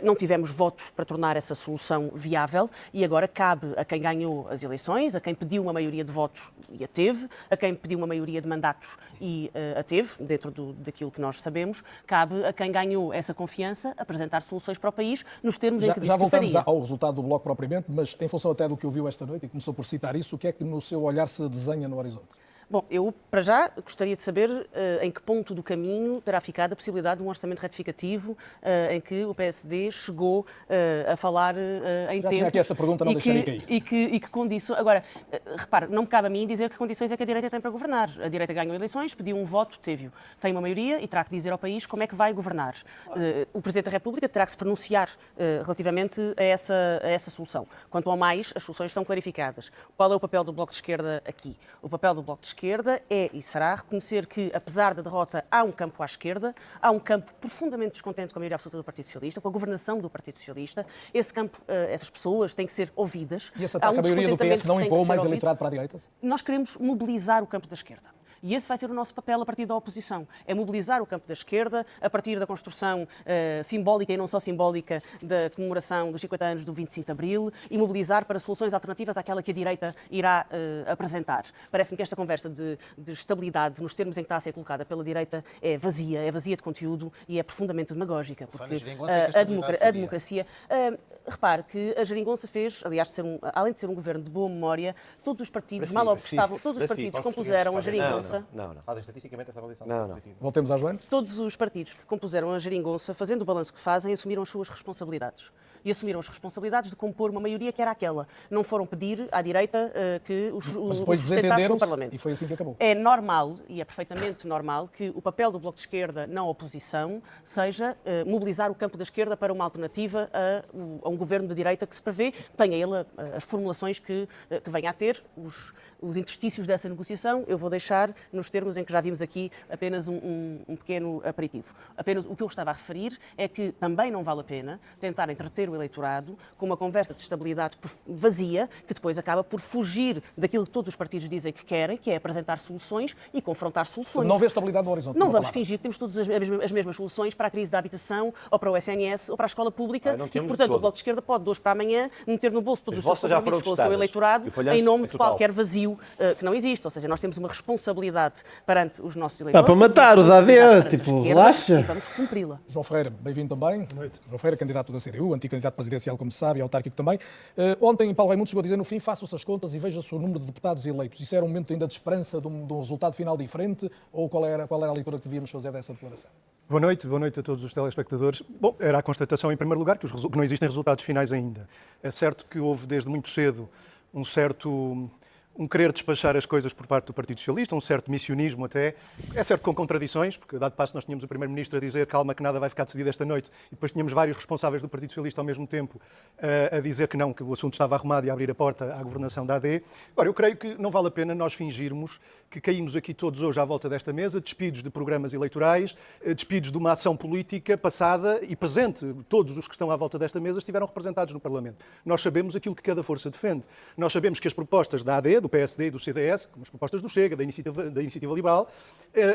Não tivemos votos para tornar essa solução viável e agora cabe a quem ganhou as eleições, a quem pediu uma maioria de votos e a teve, a quem pediu uma maioria de mandatos e a teve, dentro daquilo que nós sabemos, cabe a quem ganhou essa confiança apresentar soluções para o país nos termos em que já voltamos ao resultado do Bloco propriamente, mas em função até do que ouviu esta noite e começou por citar isso, o que é que no seu olhar se desenha no horizonte? Bom, eu, para já, gostaria de saber em que ponto do caminho terá ficado a possibilidade de um orçamento retificativo em que o PSD chegou a falar em tempo. Já tinha aqui essa pergunta, não deixarei cair. E que condições... Agora, repare, não me cabe a mim dizer que condições é que a direita tem para governar. A direita ganhou eleições, pediu um voto, teve-o. Tem uma maioria e terá que dizer ao país como é que vai governar. O Presidente da República terá que se pronunciar relativamente a essa solução. Quanto ao mais, as soluções estão clarificadas. Qual é o papel do Bloco de Esquerda aqui? O papel do Bloco de Esquerda é e será reconhecer que, apesar da derrota, há um campo à esquerda, há um campo profundamente descontente com a maioria absoluta do Partido Socialista, com a governação do Partido Socialista. Esse campo, essas pessoas têm que ser ouvidas. E esse ataque à maioria do PS não impõe mais eleitorado para a direita? Nós queremos mobilizar o campo da esquerda. E esse vai ser o nosso papel a partir da oposição. É mobilizar o campo da esquerda a partir da construção simbólica e não só simbólica da comemoração dos 50 anos do 25 de Abril e mobilizar para soluções alternativas àquela que a direita irá apresentar. Parece-me que esta conversa de estabilidade, nos termos em que está a ser colocada pela direita, é vazia de conteúdo e é profundamente demagógica. Porque a democracia... repare que a Geringonça fez, aliás, além de ser um governo de boa memória, todos os partidos mal obstavam, todos os partidos que compuseram a Geringonça... Não. Fazem estatisticamente essa avaliação. Não. Voltemos à Joana. Todos os partidos que compuseram a Geringonça, fazendo o balanço que fazem, assumiram as suas responsabilidades. E assumiram as responsabilidades de compor uma maioria que era aquela. Não foram pedir à direita que os sustentasse no Parlamento. E foi assim que acabou. É normal, e é perfeitamente normal, que o papel do Bloco de Esquerda na oposição seja mobilizar o campo da esquerda para uma alternativa a um governo de direita que se prevê, tenha ele as formulações que venha a ter, os interstícios dessa negociação, eu vou deixar nos termos em que já vimos aqui apenas um pequeno aperitivo. Apenas o que eu estava a referir é que também não vale a pena tentar entreter o eleitorado com uma conversa de estabilidade vazia, que depois acaba por fugir daquilo que todos os partidos dizem que querem, que é apresentar soluções e confrontar soluções. Não vê estabilidade no horizonte. Não vamos fingir que temos todas as mesmas soluções para a crise da habitação, ou para o SNS, ou para a escola pública, e, portanto, o Bloco de Esquerda pode, de hoje para amanhã, meter no bolso todos os seus compromissos com o seu eleitorado, em nome de qualquer vazio que não existe. Ou seja, nós temos uma responsabilidade perante os nossos eleitores. Dá para matar os AD, tipo, relaxa. E vamos cumpri-la. João Ferreira, bem-vindo também. João Ferreira, candidato da CDU, anticandidato presidencial, como se sabe, e autárquico também. Ontem, Paulo Raimundo chegou a dizer, no fim, façam-se as contas e veja-se o número de deputados eleitos. Isso era um momento ainda de esperança de um resultado final diferente? Ou qual era a leitura que devíamos fazer dessa declaração? Boa noite a todos os telespectadores. Bom, era a constatação, em primeiro lugar, que não existem resultados finais ainda. É certo que houve, desde muito cedo, um querer despachar as coisas por parte do Partido Socialista, um certo missionismo até. É certo com contradições, porque, dado passo, nós tínhamos o Primeiro-Ministro a dizer calma que nada vai ficar decidido esta noite, e depois tínhamos vários responsáveis do Partido Socialista ao mesmo tempo a dizer que não, que o assunto estava arrumado e a abrir a porta à governação da AD. Agora, eu creio que não vale a pena nós fingirmos que caímos aqui todos hoje à volta desta mesa, despidos de programas eleitorais, despidos de uma ação política passada e presente. Todos os que estão à volta desta mesa estiveram representados no Parlamento. Nós sabemos aquilo que cada força defende. Nós sabemos que as propostas da AD, do PSD e do CDS, como as propostas do Chega, da Iniciativa Liberal,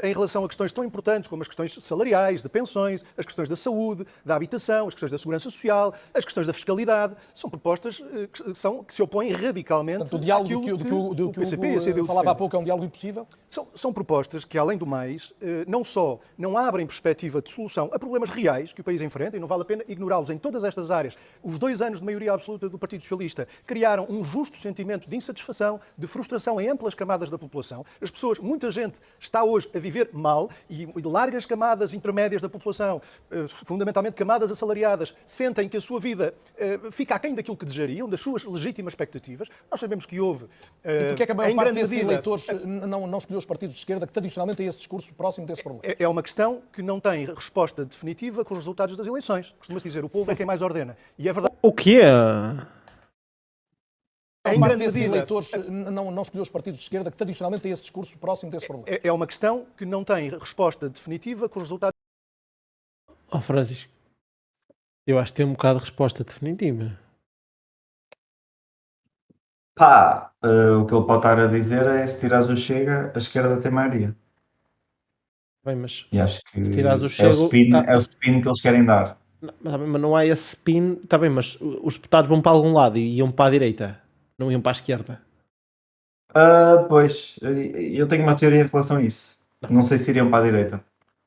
em relação a questões tão importantes como as questões salariais, de pensões, as questões da saúde, da habitação, as questões da segurança social, as questões da fiscalidade. São propostas que se opõem radicalmente. Portanto, o diálogo que o PCP e a CDU falava há pouco é um diálogo impossível? São propostas que, além do mais, não só não abrem perspectiva de solução a problemas reais que o país enfrenta, e não vale a pena ignorá-los em todas estas áreas. Os 2 anos de maioria absoluta do Partido Socialista criaram um justo sentimento de insatisfação, de frustração em amplas camadas da população. As pessoas, muita gente está hoje a viver mal e largas camadas intermédias da população, fundamentalmente camadas assalariadas, sentem que a sua vida fica aquém daquilo que desejariam, das suas legítimas expectativas. Nós sabemos que houve, e porque é que a maior parte desses eleitores não escolheu os partidos de esquerda, que tradicionalmente têm esse discurso próximo desse problema? É uma questão que não tem resposta definitiva com os resultados das eleições. Costuma-se dizer, o povo é quem mais ordena. E é verdade. O que é? Em grande medida, eleitores não escolheu os partidos de esquerda, que tradicionalmente têm esse discurso próximo desse problema. É uma questão que não tem resposta definitiva com os resultados. Oh, Francisco, eu acho que tem um bocado de resposta definitiva. O que ele pode estar a dizer é, se tirares o Chega, a esquerda tem maioria. Bem, mas e acho que se tirares o Chega, é o spin que eles querem dar. Mas não há esse spin. Está bem, mas os deputados vão para algum lado e iam para a direita, não iam para a esquerda. Pois, eu tenho uma teoria em relação a isso. Não sei se iriam para a direita.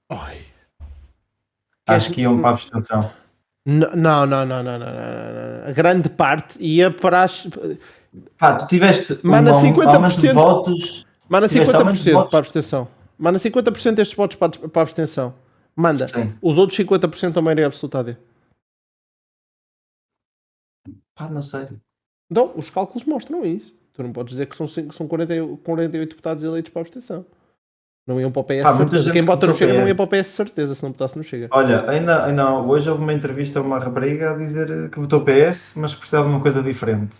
Ai. Acho que iam para a abstenção. Não. A grande parte ia para as... tu tiveste Mana 50% de votos. Mana 50% para a abstenção. Manda 50% destes votos para a abstenção. Manda. Sim. Os outros 50% a maioria absoluta AD. Não sei. Então, os cálculos mostram isso. Tu não podes dizer que são 48 deputados eleitos para a abstenção. Não iam para o PS, certeza. Quem vota no Chega não ia para o PS, certeza, se não votasse no Chega. Olha, ainda hoje houve uma entrevista a uma rapariga a dizer que votou PS, mas percebe uma coisa diferente.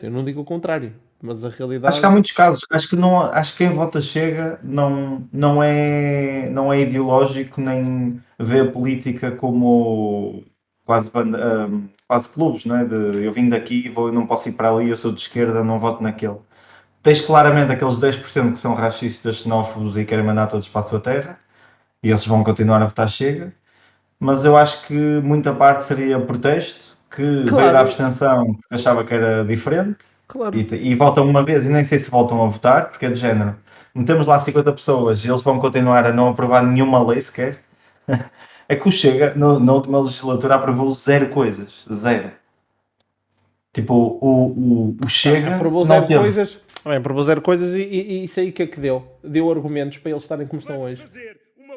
Eu não digo o contrário, mas a realidade... Acho que há muitos casos. Acho que quem vota Chega não é ideológico, nem vê a política como quase clubes, não é? Eu vim daqui, não posso ir para ali, eu sou de esquerda, não voto naquele. Tens claramente aqueles 10% que são racistas, xenófobos e querem mandar todos para a sua terra, e esses vão continuar a votar Chega, mas eu acho que muita parte seria protesto, que veio da abstenção porque achava que era diferente, e votam uma vez e nem sei se voltam a votar, porque é de género. Metemos lá 50 pessoas e eles vão continuar a não aprovar nenhuma lei sequer. É que o Chega, na última legislatura, aprovou 0 coisas. 0. Tipo, o Chega aprovou 0 coisas. Aprovou 0 coisas e isso aí o que é que deu? Deu argumentos para eles estarem como estão hoje.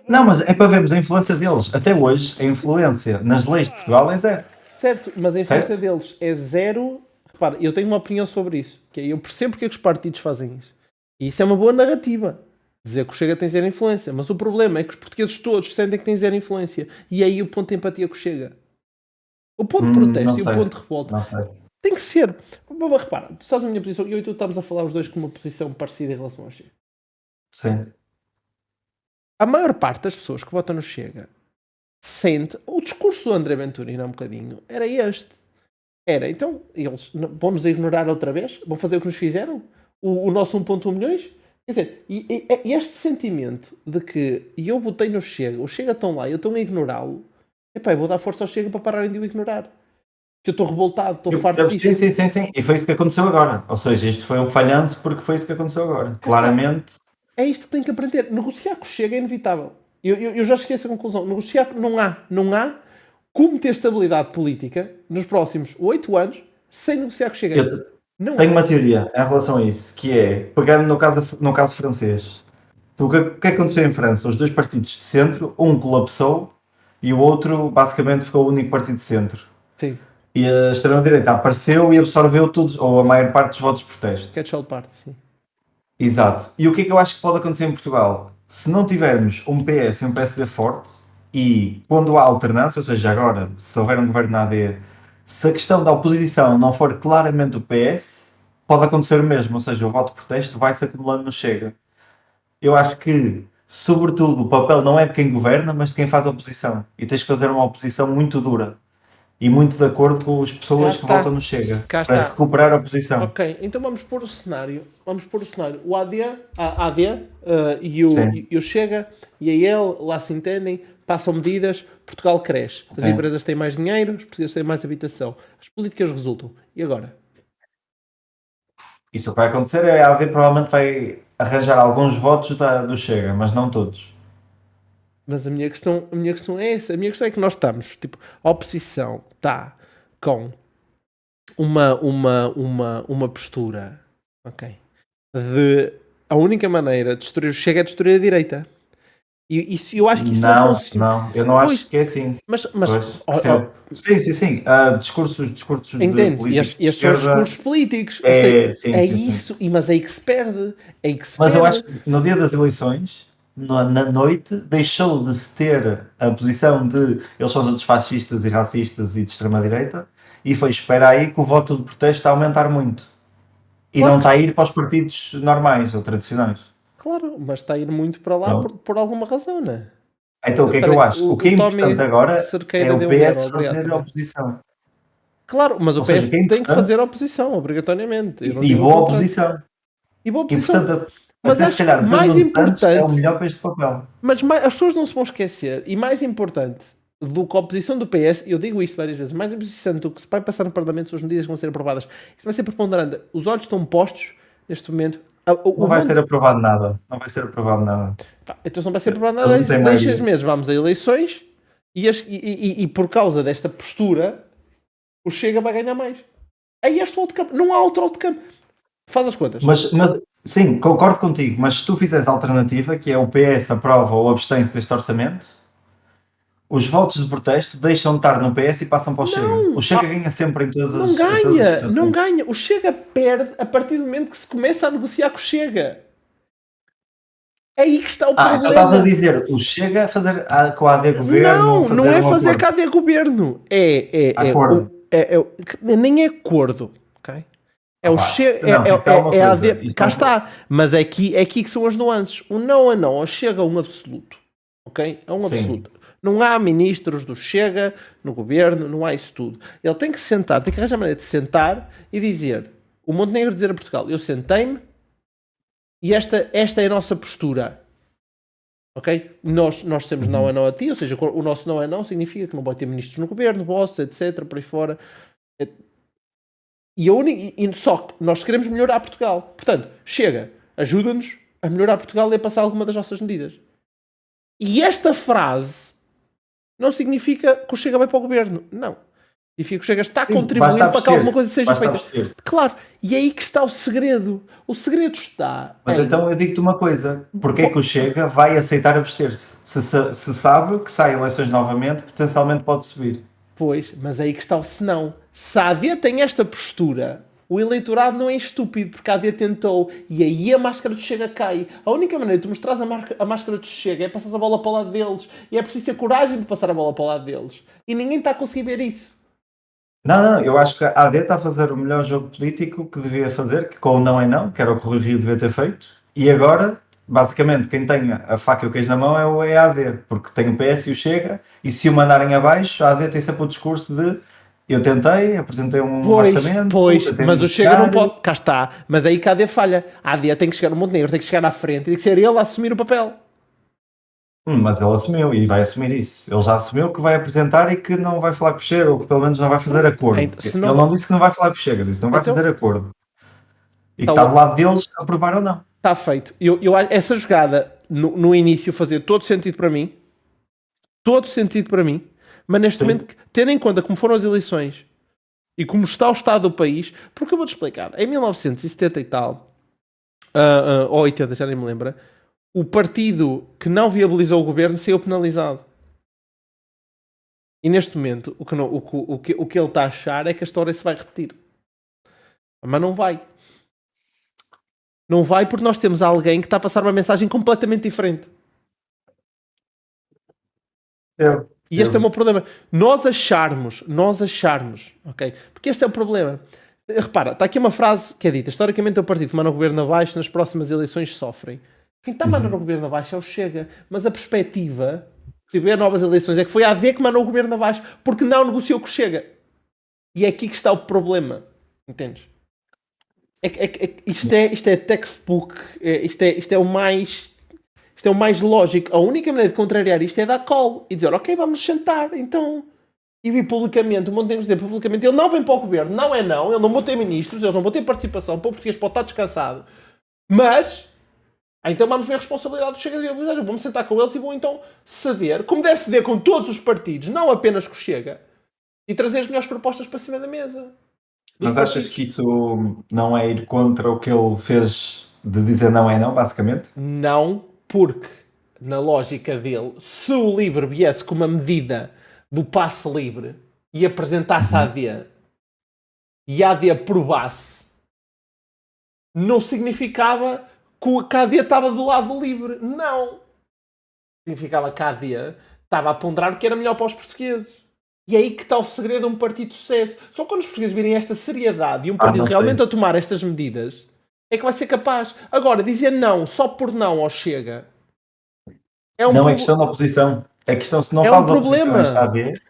Não, mas é para vermos a influência deles. Até hoje, a influência nas leis de Portugal é 0. Certo, mas a influência deles é 0. Repara, eu tenho uma opinião sobre isso. Que eu percebo porque é que os partidos fazem isso. E isso é uma boa narrativa. Dizer que o Chega tem 0 influência. Mas o problema é que os portugueses todos sentem que têm 0 influência. E aí o ponto de empatia que chega. O ponto de protesto e o ponto de revolta. Não sei. Tem que ser. Repara, tu sabes a minha posição. Eu e tu estamos a falar os dois com uma posição parecida em relação ao Chega. Sim. A maior parte das pessoas que votam no Chega sente... O discurso do André Venturino há um bocadinho era este. Então, eles vão-nos ignorar outra vez? Vão fazer o que nos fizeram? O nosso 1.1 milhões? Quer dizer, e este sentimento de que eu votei no Chega, o Chega estão lá e eu estou a ignorá-lo, eu vou dar força ao Chega para pararem de o ignorar. Que eu estou revoltado, estou farto disto. Sim. E foi isso que aconteceu agora. Ou seja, isto foi um falhanço porque foi isso que aconteceu agora. Claramente. É isto que tem que aprender. Negociar com o Chega é inevitável. Eu já cheguei a essa conclusão. Negociar não há como ter estabilidade política nos próximos 8 anos sem negociar com o Chega. Tenho uma teoria em relação a isso, que é, pegando no caso francês, o que aconteceu em França? Os 2 partidos de centro, um colapsou e o outro basicamente ficou o único partido de centro. Sim. E a extrema-direita apareceu e absorveu todos, ou a maior parte dos votos de protesto. Catch-all party, sim. Exato. E o que é que eu acho que pode acontecer em Portugal? Se não tivermos um PS e um PSD forte, e quando há alternância, ou seja, agora, se houver um governo na AD, se a questão da oposição não for claramente o PS, pode acontecer o mesmo, ou seja, o voto de protesto vai-se acumulando no Chega. Eu acho que, sobretudo, o papel não é de quem governa, mas de quem faz a oposição. E tens que fazer uma oposição muito dura. e muito de acordo com as pessoas que votam no Chega, para recuperar a posição. Ok, então vamos pôr o cenário. O AD e o Chega e a ele lá se entendem, passam medidas, Portugal cresce. As empresas têm mais dinheiro, os portugueses têm mais habitação. As políticas resultam. E agora? Isso que vai acontecer é a AD provavelmente vai arranjar alguns votos do Chega, mas não todos. Mas a minha questão é essa. A minha questão é que nós estamos, tipo, a oposição está com uma postura, ok, de a única maneira de destruir o Chega é destruir a direita. E isso, eu acho que isso não funciona. Não, eu não acho que é assim. Sim. Discursos entendo, e esses são os discursos políticos. Isso, mas é aí que se perde. Mas eu acho que no dia das eleições, na noite, deixou de se ter a posição de eles são todos fascistas e racistas e de extrema-direita, e foi espera aí que o voto de protesto está a aumentar muito. E não está a ir para os partidos normais ou tradicionais. Claro, mas está a ir muito para lá por alguma razão, não é? Então o que é que eu acho? O que é importante agora é o PS fazer a oposição. Claro, mas o PS tem que fazer a oposição, obrigatoriamente. E boa oposição. E boa oposição. Portanto, mas acho que mais importante é o melhor para este papel. Mas as pessoas não se vão esquecer, e mais importante do que a oposição do PS, eu digo isto várias vezes, mais importante do que se vai passar no Parlamento, são as medidas que vão ser aprovadas. Isso vai ser preponderante. Os olhos estão postos, neste momento. Não vai ser aprovado nada. Não vai ser aprovado nada. Então se não vai ser aprovado nada, em 6 meses vamos a eleições e por causa desta postura, o Chega vai ganhar mais. É este o outro campo. Não há outro campo. Faz as contas. Mas sim, concordo contigo, mas se tu fizeres a alternativa, que é o PS aprova ou abstém-se deste orçamento, os votos de protesto deixam de estar no PS e passam para o Chega. O Chega ganha sempre em todas as situações. Não ganha. O Chega perde a partir do momento que se começa a negociar com o Chega. É aí que está o problema. Então estás a dizer, o Chega a fazer com a AD Governo? Não é fazer com a AD Governo. Acordo. Nem é acordo. Ok? É o Chega, é a AD. Cá está. Mas é aqui que são as nuances. O não a não chega a um absoluto. Ok? É um absoluto. Não há ministros do Chega no governo, não há isso tudo. Ele tem que sentar, tem que arranjar a maneira de sentar e dizer, o Montenegro dizer a Portugal, eu sentei-me e esta é a nossa postura. Ok? Nós dissemos não é não a ti, ou seja, o nosso não é não significa que não vai ter ministros no governo, vossos, etc, por aí fora. Só que nós queremos melhorar Portugal. Portanto, Chega, ajuda-nos a melhorar Portugal e a passar alguma das nossas medidas. E esta frase não significa que o Chega vai para o governo. Não. Significa que o Chega está contribuindo para que alguma coisa seja feita. Claro. E é aí que está o segredo. O segredo está... Mas então eu digo-te uma coisa. Porquê é que o Chega vai aceitar abster-se? Se sabe que sai eleições novamente, potencialmente pode subir. Pois, mas é aí que está o senão. Se a AD tem esta postura... O eleitorado não é estúpido, porque a AD tentou, e aí a máscara do Chega cai. A única maneira de tu mostrares a máscara do Chega é passar a bola para o lado deles. E é preciso ter coragem de passar a bola para o lado deles. E ninguém está a conseguir ver isso. Não, eu acho que a AD está a fazer o melhor jogo político que devia fazer, que com o não é não, que era o que o Rui Rio devia ter feito. E agora, basicamente, quem tem a faca e o queijo na mão é a AD, porque tem o PS e o Chega, e se o mandarem abaixo, a AD tem sempre o discurso de eu tentei, apresentei um orçamento... Mas o Chega não pode... Cá está. Mas aí que a AD falha. A AD tem que chegar no Montenegro, tem que chegar à frente, tem que ser ele a assumir o papel. Mas ele assumiu e vai assumir isso. Ele já assumiu que vai apresentar e que não vai falar com o Chega, ou que pelo menos não vai fazer acordo. Ele não disse que não vai falar com o Chega, disse que não vai fazer acordo. E que está do lado deles aprovar ou não. Está feito. Essa jogada, no início, fazia todo sentido para mim. Todo sentido para mim. Mas neste momento, tendo em conta como foram as eleições e como está o estado do país, porque eu vou-te explicar. Em 1970 e tal, ou 80, já nem me lembro, o partido que não viabilizou o governo saiu penalizado. E neste momento, o que ele está a achar é que a história se vai repetir. Mas não vai. Não vai porque nós temos alguém que está a passar uma mensagem completamente diferente. E este é o meu problema. Nós acharmos, ok? Porque este é o problema. Repara, está aqui uma frase que é dita: historicamente o partido que manda o governo abaixo nas próximas eleições sofrem. Quem está a mandar o governo abaixo é o Chega. Mas a perspectiva tiver novas eleições, é que foi a AD que mandou o governo abaixo, porque não negociou com o Chega. E é aqui que está o problema. Entendes? Isto é textbook, isto é o mais lógico. A única maneira de contrariar isto é dar call e dizer, ok, vamos sentar, então. E vir publicamente, o Montenegro dizer publicamente, ele não vem para o governo, não, ele não vão ter ministros, eles não vão ter participação, o povo português pode estar descansado. Mas, então vamos ver a responsabilidade do Chega de Viabilidade, vamos sentar com eles e vão então ceder, como deve ceder com todos os partidos, não apenas com o Chega, e trazer as melhores propostas para cima da mesa. Mas achas que isso não é ir contra o que ele fez de dizer não é não, basicamente? Não, porque, na lógica dele, se o LIVRE viesse com uma medida do passe livre e apresentasse à AD e a AD aprovasse, não significava que a AD estava do lado do LIVRE. Não. Significava que a AD estava a ponderar o que era melhor para os portugueses. E é aí que está o segredo de um partido de sucesso. Só quando os portugueses virem esta seriedade e um partido realmente a tomar estas medidas, é que vai ser capaz. Agora, dizer não só por não ao Chega... Não é questão da oposição. É questão, se não faz a oposição esta AD...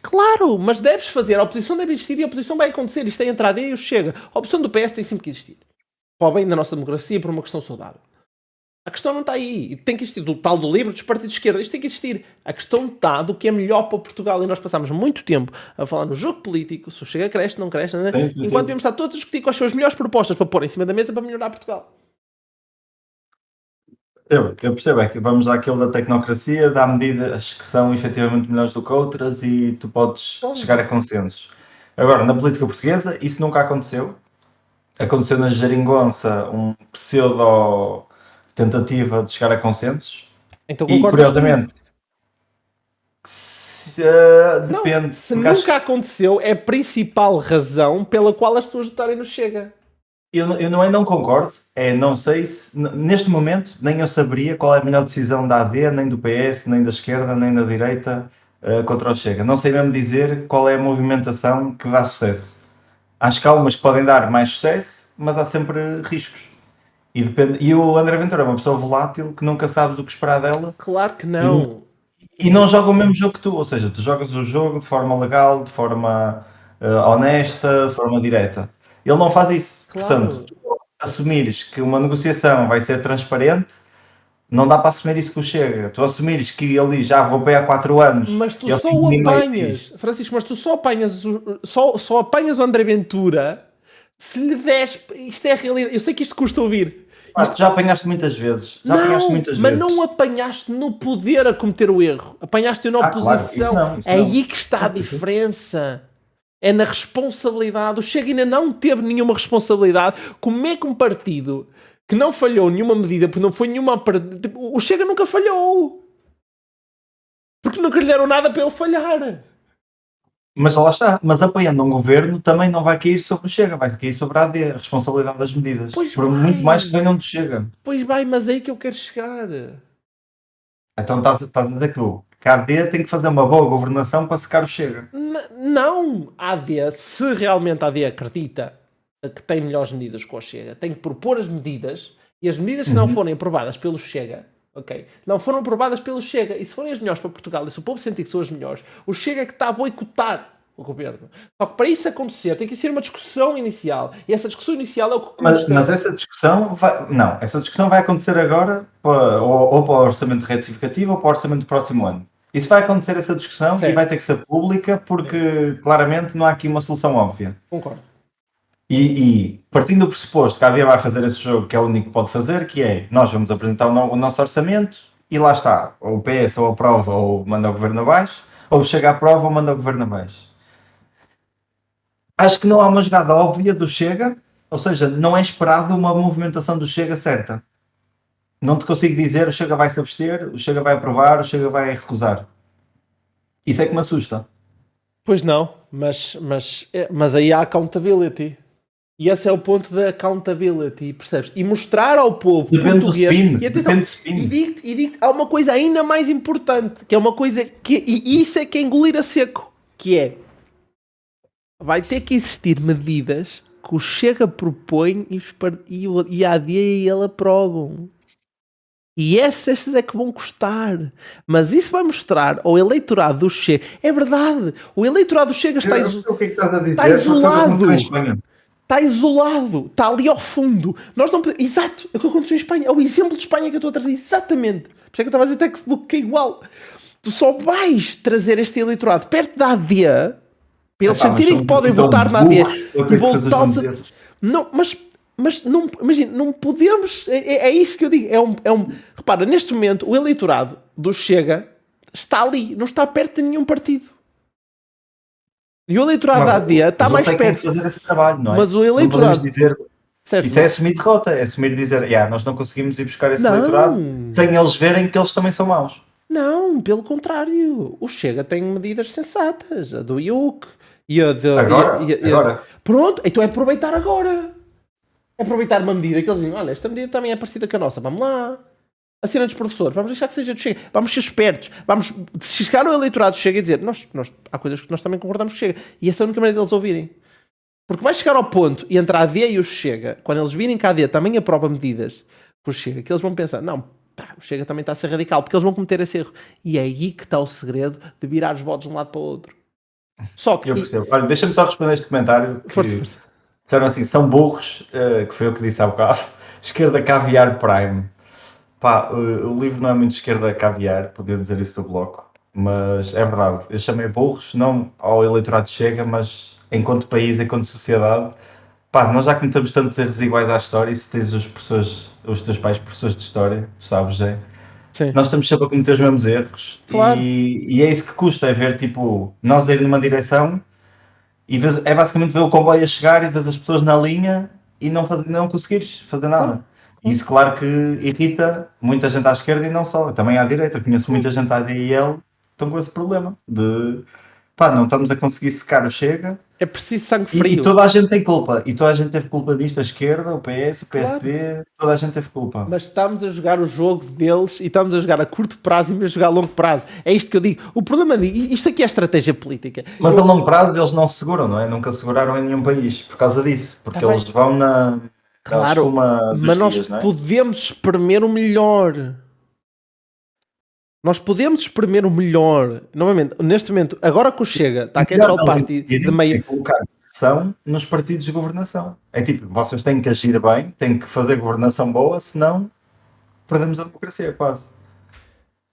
Claro, mas deves fazer. A oposição deve existir e a oposição vai acontecer. Isto é entre a AD e o Chega. A oposição do PS tem sempre que existir. Para o bem da nossa democracia, por uma questão saudável. A questão não está aí. Tem que existir do tal do livro dos partidos de esquerda. Isto tem que existir. A questão está do que é melhor para Portugal. E nós passamos muito tempo a falar no jogo político, se o Chega cresce, não cresce, não é? Sim. Enquanto devemos estar todos a discutir quais são as melhores propostas para pôr em cima da mesa para melhorar Portugal. Eu percebo, é que vamos àquilo da tecnocracia, dá medidas que são efetivamente melhores do que outras e tu podes chegar a consensos. Agora, na política portuguesa, isso nunca aconteceu. Aconteceu na geringonça um pseudo-tentativa de chegar a consensos. Então, e, curiosamente, depende. Não, se nunca aconteceu, é a principal razão pela qual as pessoas votarem no Chega. Eu não concordo, não sei se, neste momento, nem eu saberia qual é a melhor decisão da AD, nem do PS, nem da esquerda, nem da direita contra o Chega. Não sei mesmo dizer qual é a movimentação que dá sucesso. Acho que há umas que podem dar mais sucesso, mas há sempre riscos. E o André Ventura é uma pessoa volátil que nunca sabes o que esperar dela. Claro que não. E não joga o mesmo jogo que tu, ou seja, tu jogas o jogo de forma legal, de forma honesta, de forma direta. Ele não faz isso. Claro. Portanto, tu assumires que uma negociação vai ser transparente, não dá para assumir isso que o Chega. Tu assumires que ele diz, já vou bem há 4 anos. Mas tu só o apanhas, Francisco, mas tu só apanhas o André Ventura se lhe des... Isto é a realidade. Eu sei que isto custa ouvir. Mas tu já apanhaste muitas vezes. Mas não apanhaste no poder a cometer o erro. Apanhaste na oposição. Claro, isso não. É aí que está a diferença. É na responsabilidade. O Chega ainda não teve nenhuma responsabilidade. Como é que um partido que não falhou nenhuma medida, porque não foi nenhuma... O Chega nunca falhou. Porque nunca lhe deram nada para ele falhar. Mas lá está. Mas apoiando um governo também não vai cair sobre o Chega. Vai cair sobre a AD, a responsabilidade das medidas. Muito mais que venham do Chega. Pois vai, mas é aí que eu quero chegar. Então estás a dizer que a AD tem que fazer uma boa governação para secar o Chega. Não, a AD, se realmente a AD acredita que tem melhores medidas com o Chega, tem que propor as medidas, e as medidas que não forem aprovadas pelo Chega, ok, não foram aprovadas pelo Chega, e se forem as melhores para Portugal, e se o povo sentir que são as melhores, o Chega é que está a boicotar o governo. Só que para isso acontecer tem que ser uma discussão inicial, e essa discussão inicial é o que custa. Mas essa discussão essa discussão vai acontecer agora ou para o orçamento retificativo ou para o orçamento do próximo ano. Isso vai acontecer, essa discussão, certo. E vai ter que ser pública porque claramente não há aqui uma solução óbvia. Concordo. E partindo do pressuposto que a AD vai fazer esse jogo, que é o único que pode fazer, que é, nós vamos apresentar o nosso orçamento e lá está, ou o PS ou aprova ou manda o governo abaixo, ou chega à prova ou manda o governo abaixo. Acho que não há uma jogada óbvia do Chega, ou seja, não é esperado uma movimentação do Chega certa. Não te consigo dizer o Chega vai se abster, o Chega vai aprovar, o Chega vai recusar. Isso é que me assusta. Pois não, mas aí há accountability. E esse é o ponto da accountability, percebes? E mostrar ao povo português... E atenção, e digo-te, há uma coisa ainda mais importante, que é uma coisa que... E isso é que é engolir a seco, que é... Vai ter que existir medidas que o Chega propõe e a AD e ele aprovam. E essas é que vão custar. Mas isso vai mostrar ao eleitorado do Chega. É verdade. O eleitorado do Chega está, está isolado. Está isolado. Está ali ao fundo. Nós não podemos... Exato. É o que aconteceu em Espanha. É o exemplo de Espanha que eu estou a trazer. Exatamente. Por isso é que eu estava a dizer textbook que é igual. Tu só vais trazer este eleitorado perto da AD para eles sentirem que podem votar na AD e voltar-los a... Não, mas não, imagina, não podemos. É isso que eu digo. Repara, neste momento, o eleitorado do Chega está ali, não está perto de nenhum partido. E o eleitorado da AD está mais perto. Fazer esse trabalho, não é? Mas o eleitorado. Dizer, certo, isso é assumir derrota, é assumir dizer, nós não conseguimos ir buscar esse eleitorado sem eles verem que eles também são maus. Não, pelo contrário. O Chega tem medidas sensatas. A do IUC e a de. Agora. Pronto, então é aproveitar agora. É aproveitar uma medida que eles dizem, olha, esta medida também é parecida com a nossa, vamos lá. Assina dos professores, vamos deixar que seja do Chega, vamos ser espertos, vamos chegar ao eleitorado do Chega e dizer, há coisas que nós também concordamos que Chega. E essa é a única maneira deles ouvirem. Porque vai chegar ao ponto, e entre a AD e o Chega, quando eles virem que a AD também aprova medidas com o Chega, que eles vão pensar, não, o Chega também está a ser radical, porque eles vão cometer esse erro. E é aí que está o segredo de virar os votos de um lado para o outro. Só que... Eu percebo. Olha, deixa-me só responder este comentário. Força. Disseram assim, são burros, que foi o que disse há bocado. Esquerda caviar prime. Pá, o livro não é muito esquerda caviar, podia dizer isso do Bloco, mas é verdade. Eu chamei burros, não ao eleitorado Chega, mas enquanto país, enquanto sociedade. Pá, nós já cometemos tantos erros iguais à história, e se tens os teus pais professores de história, tu sabes, Jé? Sim. Nós estamos sempre a cometer os mesmos erros. Claro. E é isso que custa, é ver, tipo, nós ir numa direção e é basicamente ver o comboio a chegar e ver as pessoas na linha e não conseguires fazer nada. Claro. E isso, claro, que irrita muita gente à esquerda e não só, também à direita. Eu conheço muita gente à DIL que estão com esse problema de, não estamos a conseguir secar o Chega. É preciso sangue frio. E toda a gente tem culpa. E toda a gente teve culpa disto, a esquerda, o PS, o PSD, claro. Toda a gente teve culpa. Mas estamos a jogar o jogo deles e estamos a jogar a curto prazo em vez de jogar a longo prazo. É isto que eu digo. O problema isto aqui é estratégia política. Mas a longo prazo eles não se seguram, não é? Nunca seguraram em nenhum país por causa disso. Porque eles vão na... Claro, mas nós podemos espremer o melhor. Nós podemos espremer o melhor. Novamente, neste momento, agora que o Chega está aqui ao partido de meio... colocar pressão nos partidos de governação. É tipo, vocês têm que agir bem, têm que fazer governação boa, senão perdemos a democracia quase.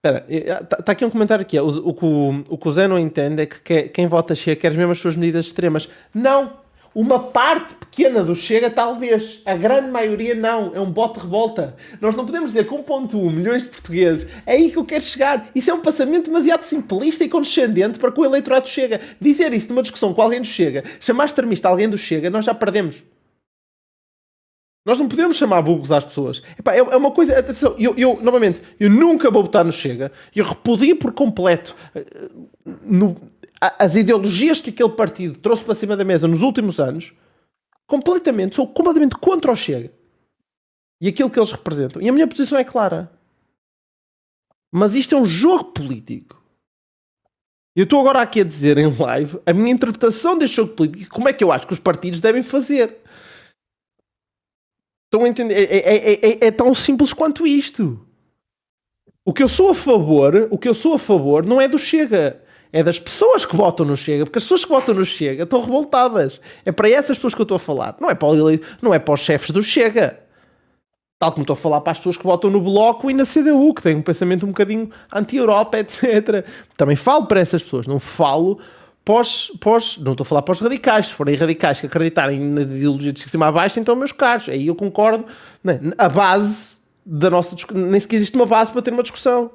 Espera, está aqui um comentário aqui. O que o Zé não entende é que quem vota Chega quer mesmo as suas medidas extremas. Não! Uma parte pequena do Chega, talvez. A grande maioria, não. É um bote-revolta. Nós não podemos dizer que 1,1 milhões de portugueses é aí que eu quero chegar. Isso é um pensamento demasiado simplista e condescendente para que o eleitorado Chega. Dizer isso numa discussão com alguém do Chega, chamar extremista alguém do Chega, nós já perdemos. Nós não podemos chamar burros às pessoas. Epá, é uma coisa... Atenção, novamente, eu nunca vou votar no Chega. Eu repudio por completo... as ideologias que aquele partido trouxe para cima da mesa nos últimos anos, sou completamente contra o Chega. E aquilo que eles representam. E a minha posição é clara. Mas isto é um jogo político. Eu estou agora aqui a dizer em live a minha interpretação deste jogo político e como é que eu acho que os partidos devem fazer. Estão a entender? É tão simples quanto isto. O que eu sou a favor não é do Chega. É das pessoas que votam no Chega, porque as pessoas que votam no Chega estão revoltadas. É para essas pessoas que eu estou a falar. Não é para os chefes do Chega. Tal como estou a falar para as pessoas que votam no Bloco e na CDU, que têm um pensamento um bocadinho anti-Europa, etc. Também falo para essas pessoas. Não falo não estou a falar para os radicais. Se forem radicais que acreditarem na ideologia de cima a baixo, então, meus caros, aí eu concordo. A base da nossa discussão, nem sequer existe uma base para ter uma discussão.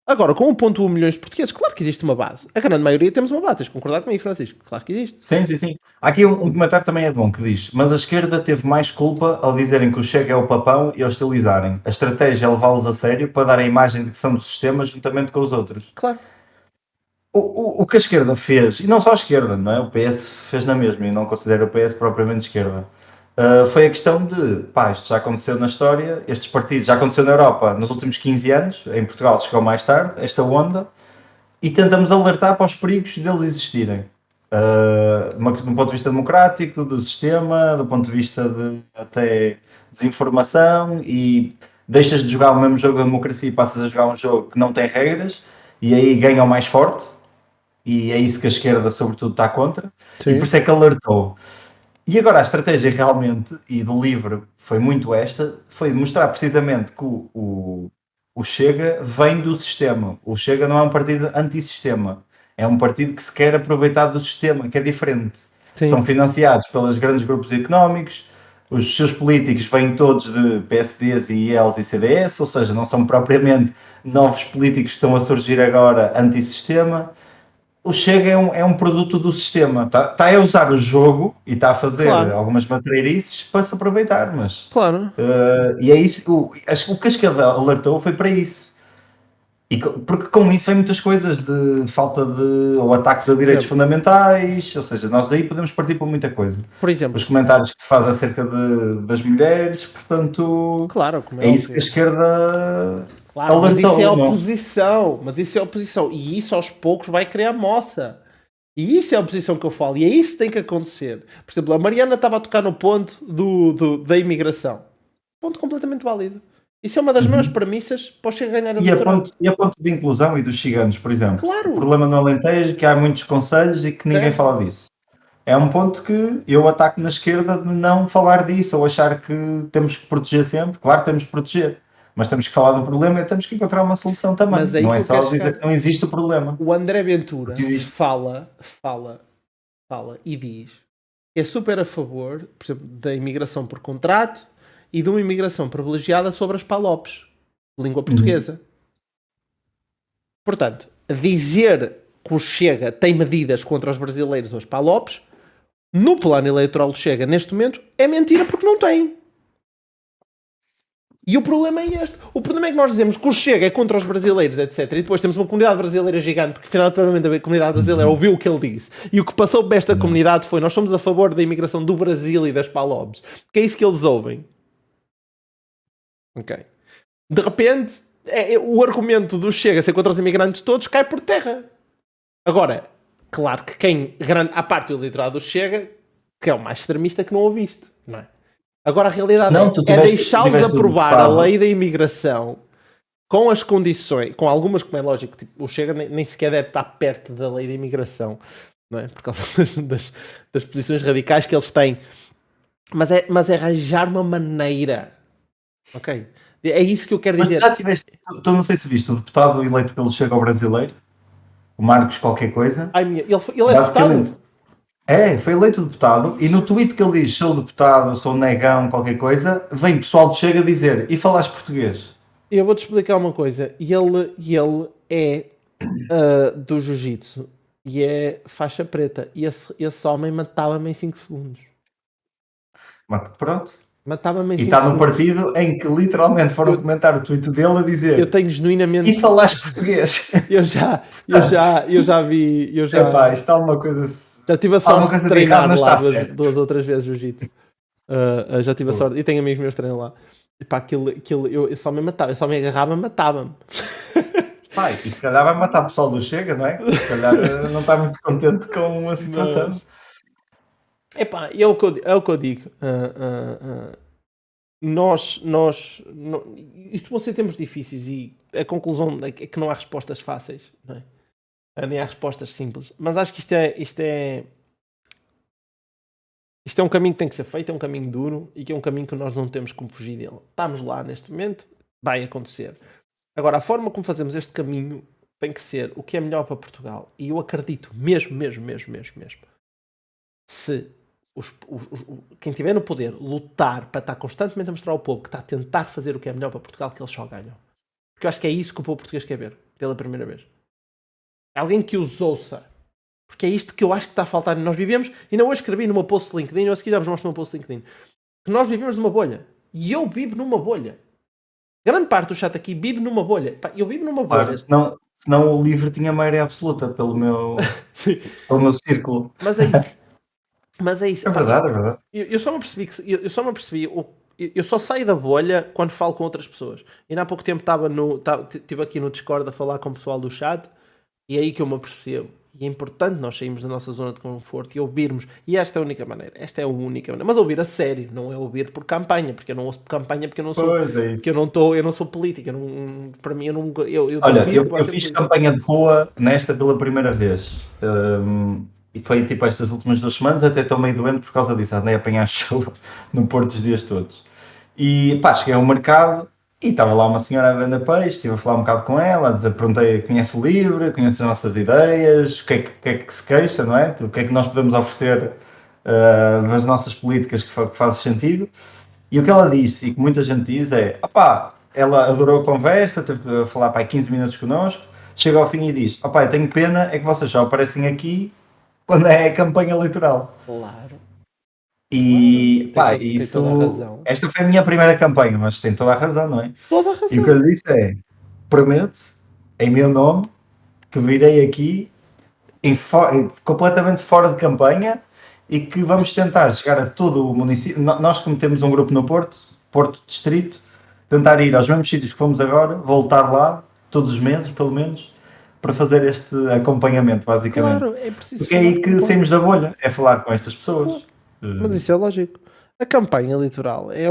Agora, com 1,1 milhões de portugueses, claro que existe uma base. A grande maioria temos uma base. Tens de concordar comigo, Francisco? Claro que existe. Sim. Há aqui um comentário também é bom que diz: mas a esquerda teve mais culpa ao dizerem que o Chega é o papão e hostilizarem. A estratégia é levá-los a sério para dar a imagem de que são do sistema juntamente com os outros. Claro. O que a esquerda fez, e não só a esquerda, não é? O PS fez na mesma, e não considero o PS propriamente de esquerda. Foi a questão de, isto já aconteceu na história, estes partidos já aconteceu na Europa nos últimos 15 anos, em Portugal chegou mais tarde, esta onda, e tentamos alertar para os perigos deles existirem. Do ponto de vista democrático, do sistema, do ponto de vista de até desinformação, e deixas de jogar o mesmo jogo da democracia e passas a jogar um jogo que não tem regras, e aí ganha o mais forte, e é isso que a esquerda, sobretudo, está contra, e por isso é que alertou. E agora a estratégia realmente, e do livro foi muito esta, foi mostrar precisamente que o Chega vem do sistema. O Chega não é um partido antissistema, é um partido que se quer aproveitar do sistema, que é diferente. Sim. São financiados pelos grandes grupos económicos, os seus políticos vêm todos de PSDs e IELs e CDS, ou seja, não são propriamente novos políticos que estão a surgir agora antissistema. O Chega é um produto do sistema, está a usar o jogo e está a fazer algumas matreirices para se aproveitar, mas... Claro. E é isso, o que a esquerda alertou foi para isso. Porque com isso vem muitas coisas de falta de... ou ataques a direitos fundamentais, ou seja, nós daí podemos partir para muita coisa. Por exemplo. Os comentários que se faz acerca das mulheres, portanto... Claro, é isso que a esquerda... Claro, alertou, mas isso é oposição. Mas isso é oposição. E isso aos poucos vai criar moça. E isso é a oposição que eu falo. E é isso que tem que acontecer. Por exemplo, a Mariana estava a tocar no ponto da imigração. Ponto completamente válido. Isso é uma das maiores premissas para o Chega ganhar a eleitorado. E a ponto de inclusão e dos ciganos, por exemplo. Claro. O problema no Alentejo é que há muitos conselhos e que ninguém fala disso. É um ponto que eu ataco na esquerda de não falar disso ou achar que temos que proteger sempre. Claro, temos que proteger. Mas temos que falar do problema e temos que encontrar uma solução também. Mas não é só dizer que não existe o problema. O André Ventura fala e diz que é super a favor, por exemplo, da imigração por contrato e de uma imigração privilegiada sobre as PALOPs, língua portuguesa. Portanto, dizer que o Chega tem medidas contra os brasileiros ou as PALOPs, no plano eleitoral do Chega, neste momento, é mentira porque não tem. E o problema é este. O problema é que nós dizemos que o Chega é contra os brasileiros, etc. E depois temos uma comunidade brasileira gigante, porque finalmente a comunidade brasileira ouviu o que ele disse. E o que passou por esta comunidade foi: nós somos a favor da imigração do Brasil e das PALOBs. Que é isso que eles ouvem. Ok. De repente, o argumento do Chega ser contra os imigrantes todos cai por terra. Agora, claro que a parte do eleitorado do Chega, que é o mais extremista, que não ouve isto, não é? Agora a realidade é deixá-los aprovar a lei da imigração com as condições, com algumas, como é lógico, tipo, o Chega nem sequer deve estar perto da lei da imigração, não é? Por causa das posições radicais que eles têm. Mas é arranjar uma maneira. Ok? É isso que eu quero dizer. Mas já tiveste, tu não sei se viste, o deputado eleito pelo Chega ao Brasileiro, o Marcos qualquer coisa. Ele é deputado? Foi eleito deputado e no tweet que ele diz sou deputado, sou negão, qualquer coisa, vem pessoal do Chega a dizer e falas português? Eu vou-te explicar uma coisa. Ele é do jiu-jitsu e é faixa preta. E esse homem matava-me em 5 segundos. Pronto. Matava-me em 5 segundos. E está num partido em que literalmente foram comentar o tweet dele a dizer eu tenho genuinamente... E falas português? Eu já vi... Epá, isto está uma coisa... Já tive a sorte de treinar lá 2 ou 3 vezes jiu-jitsu. Já tive a sorte. E tenho amigos meus que treinam lá. E pá, eu só me matava. Eu só me agarrava e matava-me. Pai, e se calhar vai matar o pessoal do Chega, não é? Se calhar não está muito contente com a situação. Epá, é o que eu digo. Isto vão ser tempos difíceis e a conclusão é que não há respostas fáceis, não é? Nem há respostas simples. Mas acho que isto é um caminho que tem que ser feito, é um caminho duro e que é um caminho que nós não temos como fugir dele. Estamos lá neste momento, vai acontecer. Agora, a forma como fazemos este caminho tem que ser o que é melhor para Portugal. E eu acredito mesmo, se quem estiver no poder lutar para estar constantemente a mostrar ao povo que está a tentar fazer o que é melhor para Portugal, que eles só ganham. Porque eu acho que é isso que o povo português quer ver, pela primeira vez. Alguém que os ouça. Porque é isto que eu acho que está a faltar. Nós vivemos, e não hoje escrevi numa post de LinkedIn, eu a seguir já vos mostro numa post de LinkedIn, que nós vivemos numa bolha. E eu vivo numa bolha. Grande parte do chat aqui vive numa bolha. Eu vivo numa bolha. Claro, senão o livro tinha maioria absoluta pelo meu círculo. Mas é isso. É verdade, é verdade. Eu só me apercebi, eu só saio da bolha quando falo com outras pessoas. E há pouco tempo estive aqui no Discord a falar com o pessoal do chat. E é aí que eu me apercebo. E é importante nós sairmos da nossa zona de conforto e ouvirmos. E esta é a única maneira. Esta é a única maneira. Mas ouvir a sério, não é ouvir por campanha, porque eu não ouço por campanha, porque eu não sou, porque eu não sou política. Para mim, Olha, eu fiz campanha de rua nesta pela primeira vez. E foi tipo estas últimas 2 semanas, até estou meio doente por causa disso. Andei a apanhar chuva no Porto os dias todos. E pá, cheguei ao mercado e estava lá uma senhora a vender peixe, estive a falar um bocado com ela, a dizer, perguntei, conhece o Livre, conhece as nossas ideias, o que é que se queixa, não é? O que é que nós podemos oferecer das nossas políticas que faz sentido. E o que ela disse, e que muita gente diz, é, opá, ela adorou a conversa, teve que falar para 15 minutos connosco, chega ao fim e diz, opá, eu tenho pena, é que vocês só aparecem aqui quando é a campanha eleitoral. Claro. E pá, isso. Esta foi a minha primeira campanha, mas tem toda a razão, não é? Toda a razão. E o que eu lhe disse é: prometo, em meu nome, que virei aqui completamente fora de campanha e que vamos tentar chegar a todo o município. Nós, como temos um grupo no Porto Distrito, tentar ir aos mesmos sítios que fomos agora, voltar lá, todos os meses, pelo menos, para fazer este acompanhamento, basicamente. Claro, é preciso. Porque é aí que saímos da bolha, é falar com estas pessoas. Claro. Mas isso é lógico. A campanha eleitoral é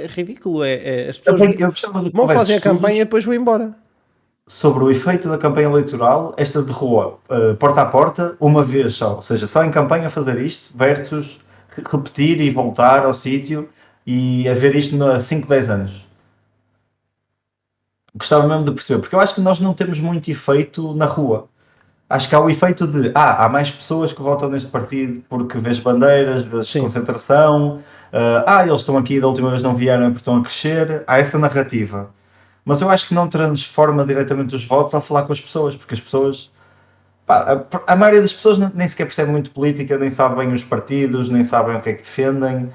ridículo. As pessoas vão fazer a campanha e depois vão embora. Sobre o efeito da campanha eleitoral, esta de rua, porta a porta, uma vez só. Ou seja, só em campanha fazer isto, versus repetir e voltar ao sítio e haver isto há 5, 10 anos. Gostava mesmo de perceber, porque eu acho que nós não temos muito efeito na rua. Acho que há o efeito de, há mais pessoas que votam neste partido porque vês bandeiras, vês concentração, eles estão aqui, da última vez não vieram porque estão a crescer, há essa narrativa. Mas eu acho que não transforma diretamente os votos ao falar com as pessoas, porque as pessoas, a maioria das pessoas nem sequer percebe muito política, nem sabe bem os partidos, nem sabem o que é que defendem.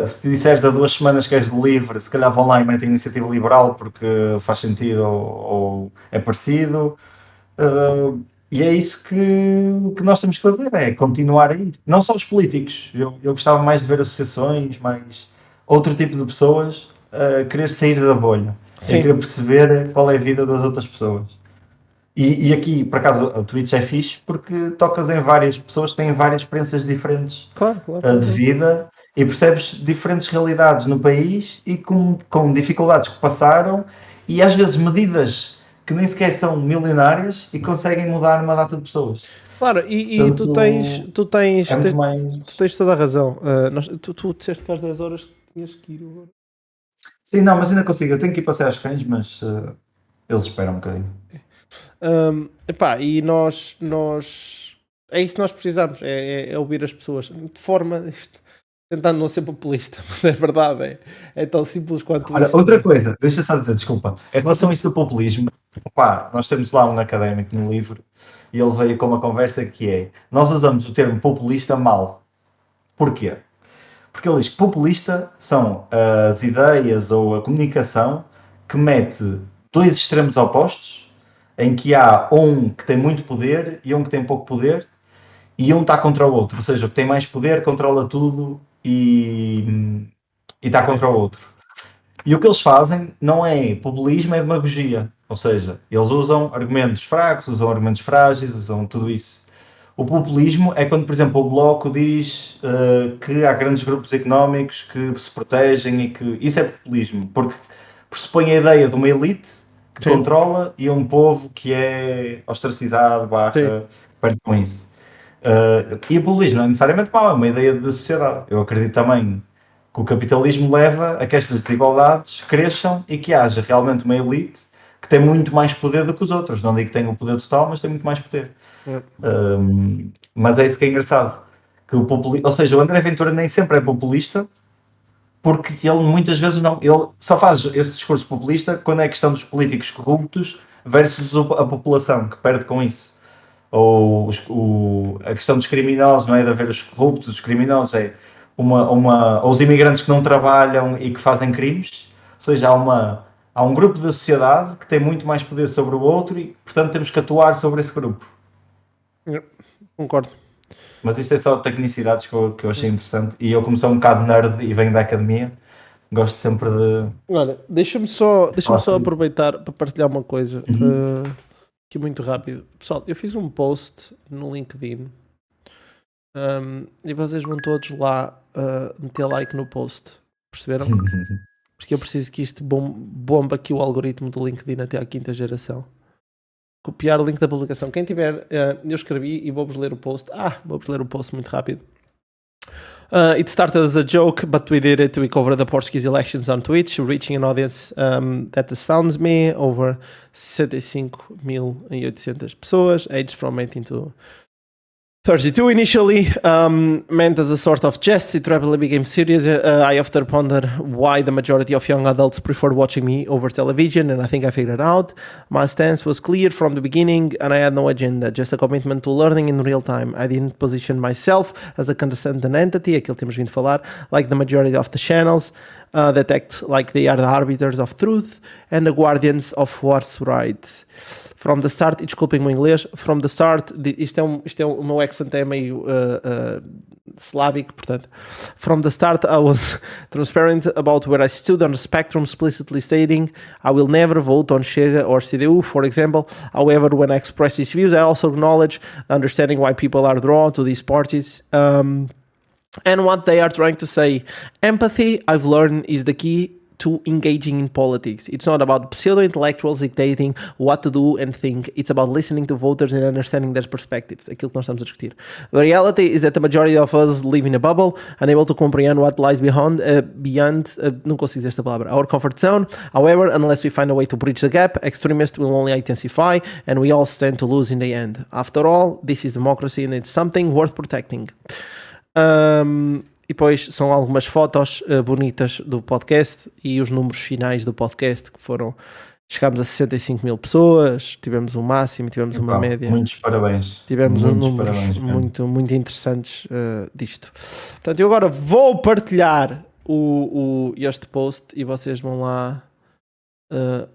Se te disseres há 2 semanas que és do Livre, se calhar vão lá e metem a iniciativa liberal porque faz sentido ou é parecido. E é isso que nós temos que fazer, é continuar a ir. Não só os políticos, eu gostava mais de ver associações, mais outro tipo de pessoas querer sair da bolha, querer perceber qual é a vida das outras pessoas. E aqui, por acaso, o Twitch é fixe porque tocas em várias pessoas que têm várias experiências diferentes de vida e percebes diferentes realidades no país e com dificuldades que passaram e às vezes medidas que nem sequer são milionárias e conseguem mudar uma data de pessoas. Claro, e portanto, tu tens toda a razão. Tu disseste que às 10 horas tinhas que ir agora. Sim, não, mas ainda consigo. Eu tenho que ir passear aos cães, mas eles esperam um bocadinho. E nós é isso que nós precisamos, é ouvir as pessoas de forma, tentando não ser populista, mas é verdade, é tão simples quanto Olha, isso. Outra coisa, deixa só dizer, desculpa, em relação a isso do populismo, nós temos lá um académico no livro e ele veio com uma conversa que é, nós usamos o termo populista mal. Porquê? Porque ele diz que populista são as ideias ou a comunicação que mete 2 extremos opostos, em que há um que tem muito poder e um que tem pouco poder, e um está contra o outro, ou seja, o que tem mais poder controla tudo e está contra o outro. E o que eles fazem não é populismo, é demagogia, ou seja, eles usam argumentos fracos, usam argumentos frágeis, usam tudo isso. O populismo é quando, por exemplo, o Bloco diz que há grandes grupos económicos que se protegem e que... Isso é populismo, porque pressupõe a ideia de uma elite que controla e um povo que é ostracizado, perto com isso. E o populismo não é necessariamente mau, é uma ideia de sociedade. Eu acredito também que o capitalismo leva a que estas desigualdades cresçam e que haja realmente uma elite que tem muito mais poder do que os outros. Não digo que tenha o poder total, mas tem muito mais poder. Mas é isso que é engraçado. Que ou seja, o André Ventura nem sempre é populista, porque ele muitas vezes não... Ele só faz esse discurso populista quando é a questão dos políticos corruptos versus a população, que perde com isso. Ou a questão dos criminosos, não é de haver os corruptos, os criminosos, é ou os imigrantes que não trabalham e que fazem crimes. Ou seja, há um grupo da sociedade que tem muito mais poder sobre o outro e, portanto, temos que atuar sobre esse grupo. Concordo. Mas isto é só tecnicidades que eu achei interessante. E eu, como sou um bocado nerd e venho da academia, gosto sempre de... Olha, deixa-me só aproveitar para partilhar uma coisa. aqui muito rápido. Pessoal, eu fiz um post no LinkedIn e vocês vão todos lá meter like no post. Perceberam? Porque eu preciso que isto bomba aqui o algoritmo do LinkedIn até à 5ª geração. Copiar o link da publicação. Quem tiver, eu escrevi e vou-vos ler o post. Vou-vos ler o post muito rápido. It started as a joke, but we did it to cover the Portuguese elections on Twitch, reaching an audience that astounds me, over 65.800 pessoas, aged from 18 to 32 initially, meant as a sort of jest. It rapidly became serious. I often pondered why the majority of young adults preferred watching me over television, and I think I figured out. My stance was clear from the beginning, and I had no agenda, just a commitment to learning in real time. I didn't position myself as a condescending entity, aquilo temos vindo falar, like the majority of the channels that act like they are the arbiters of truth and the guardians of what's right. From the start, desculpem o inglês, from the start, o meu accent é meio slavic, portanto, from the start I was transparent about where I stood on the spectrum, explicitly stating I will never vote on Chega or CDU, for example. However, when I express these views, I also acknowledge understanding why people are drawn to these parties and what they are trying to say. Empathy, I've learned, is the key to engaging in politics. It's not about pseudo-intellectuals dictating what to do and think. It's about listening to voters and understanding their perspectives. Aquilo que nós estamos a discutir. The reality is that the majority of us live in a bubble, unable to comprehend what lies beyond não consigo dizer esta palavra, our comfort zone. However, unless we find a way to bridge the gap, extremists will only intensify and we all stand to lose in the end. After all, this is democracy and it's something worth protecting. E depois são algumas fotos bonitas do podcast e os números finais do podcast que foram... Chegámos a 65 mil pessoas, tivemos um máximo, tivemos uma média. Muitos parabéns. Tivemos números muito interessantes disto. Portanto, eu agora vou partilhar este post e vocês vão lá...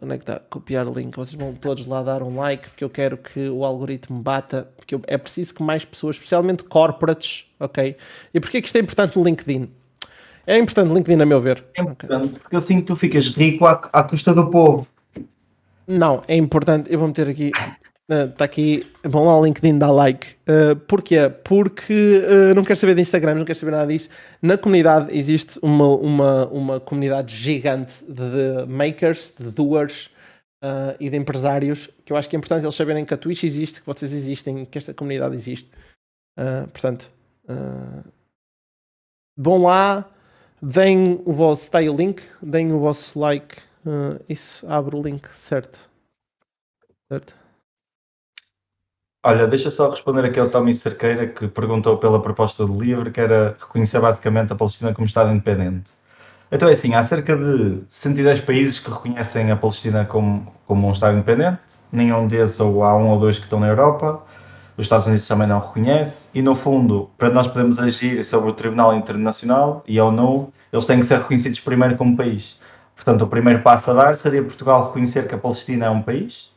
onde é que está? Copiar o link. Vocês vão todos lá dar um like porque eu quero que o algoritmo bata, porque é preciso que mais pessoas, especialmente corporates, ok? E porquê que isto é importante no LinkedIn? É importante no LinkedIn, a meu ver. É importante porque eu sinto que tu ficas rico à custa do povo. Não, é importante. Eu vou meter aqui. Está aqui. Vão lá ao LinkedIn, dá like. Porquê? Porque não quero saber de Instagram, não quero saber nada disso. Na comunidade existe uma comunidade gigante de makers, de doers e de empresários, que eu acho que é importante eles saberem que a Twitch existe, que vocês existem, que esta comunidade existe. Portanto, vão lá, deem o vosso, está aí o link, deem o vosso like. Isso abre o link, certo? Olha, deixa só responder aqui ao Tommy Cerqueira, que perguntou pela proposta do LIVRE, que era reconhecer basicamente a Palestina como Estado independente. Então é assim, há cerca de 110 países que reconhecem a Palestina como um Estado independente, nenhum desses, ou há um ou dois que estão na Europa, os Estados Unidos também não reconhece, e no fundo, para nós podermos agir sobre o Tribunal Internacional e a ONU, eles têm que ser reconhecidos primeiro como país. Portanto, o primeiro passo a dar seria Portugal reconhecer que a Palestina é um país,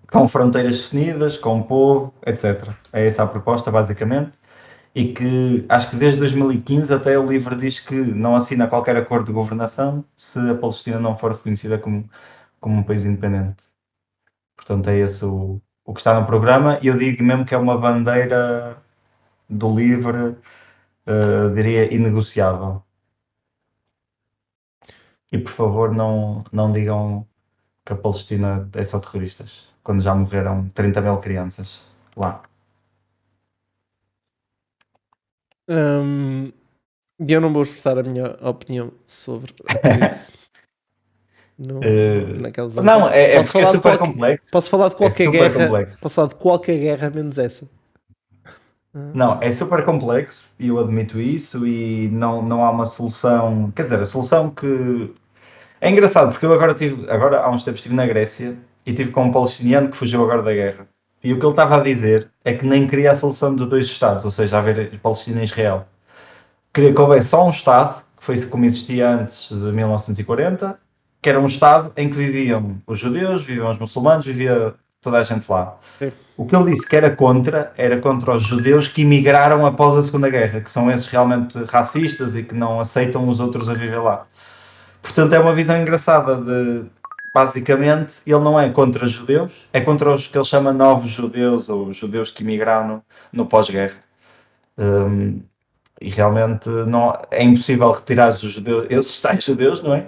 com fronteiras definidas, com povo, etc. É essa a proposta, basicamente. E que acho que desde 2015 até o LIVRE diz que não assina qualquer acordo de governação se a Palestina não for reconhecida como um país independente. Portanto, é esse o que está no programa. E eu digo mesmo que é uma bandeira do LIVRE, diria, inegociável. E, por favor, não digam que a Palestina é só terroristas, quando já morreram 30 mil crianças lá. Eu não vou expressar a minha opinião sobre isso. Não, é super complexo. Posso falar de qualquer guerra. Posso falar de qualquer guerra menos essa. Não, é super complexo e eu admito isso, e não há uma solução. Quer dizer, a solução que... É engraçado, porque eu agora há uns tempos estive na Grécia e estive com um palestiniano que fugiu agora da guerra. E o que ele estava a dizer é que nem queria a solução de dois Estados, ou seja, haver Palestina e Israel. Queria que houvesse só um Estado, que foi como existia antes de 1940, que era um Estado em que viviam os judeus, viviam os muçulmanos, vivia toda a gente lá. Sim. O que ele disse que era contra os judeus que emigraram após a Segunda Guerra, que são esses realmente racistas e que não aceitam os outros a viver lá. Portanto, é uma visão engraçada de basicamente, ele não é contra judeus, é contra os que ele chama novos judeus, ou judeus que emigraram no pós-guerra. E realmente não, é impossível retirar os judeus, esses tais judeus, não é?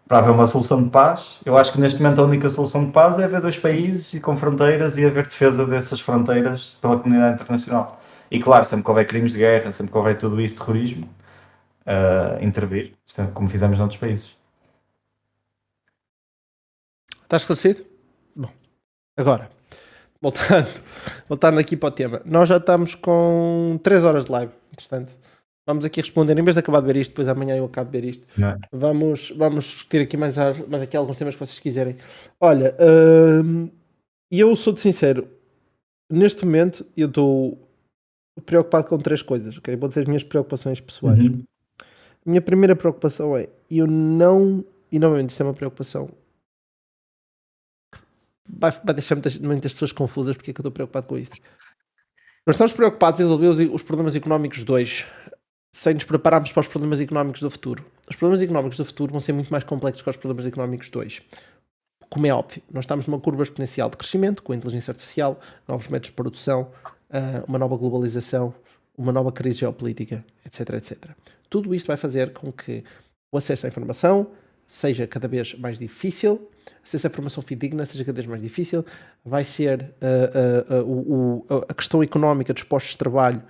Para haver uma solução de paz. Eu acho que neste momento a única solução de paz é haver 2 países e com fronteiras e haver defesa dessas fronteiras pela comunidade internacional. E claro, sempre que houver crimes de guerra, sempre que houver tudo isso, terrorismo, intervir, sempre como fizemos noutros países. Está esclarecido? Bom, agora, voltando aqui para o tema. Nós já estamos com 3 horas de live, entretanto. Vamos aqui responder, em vez de acabar de ver isto, depois amanhã eu acabo de ver isto. Vamos discutir aqui mais aqui alguns temas que vocês quiserem. Olha, e eu sou-te sincero, neste momento eu estou preocupado com 3 coisas, ok? Vou dizer as minhas preocupações pessoais. A minha primeira preocupação é, e novamente isto é uma preocupação vai deixar muitas pessoas confusas porque é que eu estou preocupado com isto. Nós estamos preocupados em resolver os problemas económicos de hoje, sem nos prepararmos para os problemas económicos do futuro. Os problemas económicos do futuro vão ser muito mais complexos que os problemas económicos de hoje. Como é óbvio, nós estamos numa curva exponencial de crescimento, com a inteligência artificial, novos métodos de produção, uma nova globalização, uma nova crise geopolítica, etc, etc. Tudo isto vai fazer com que o acesso à informação seja cada vez mais difícil, acesso à informação fidedigna seja cada vez mais difícil, vai ser a questão económica dos postos de trabalho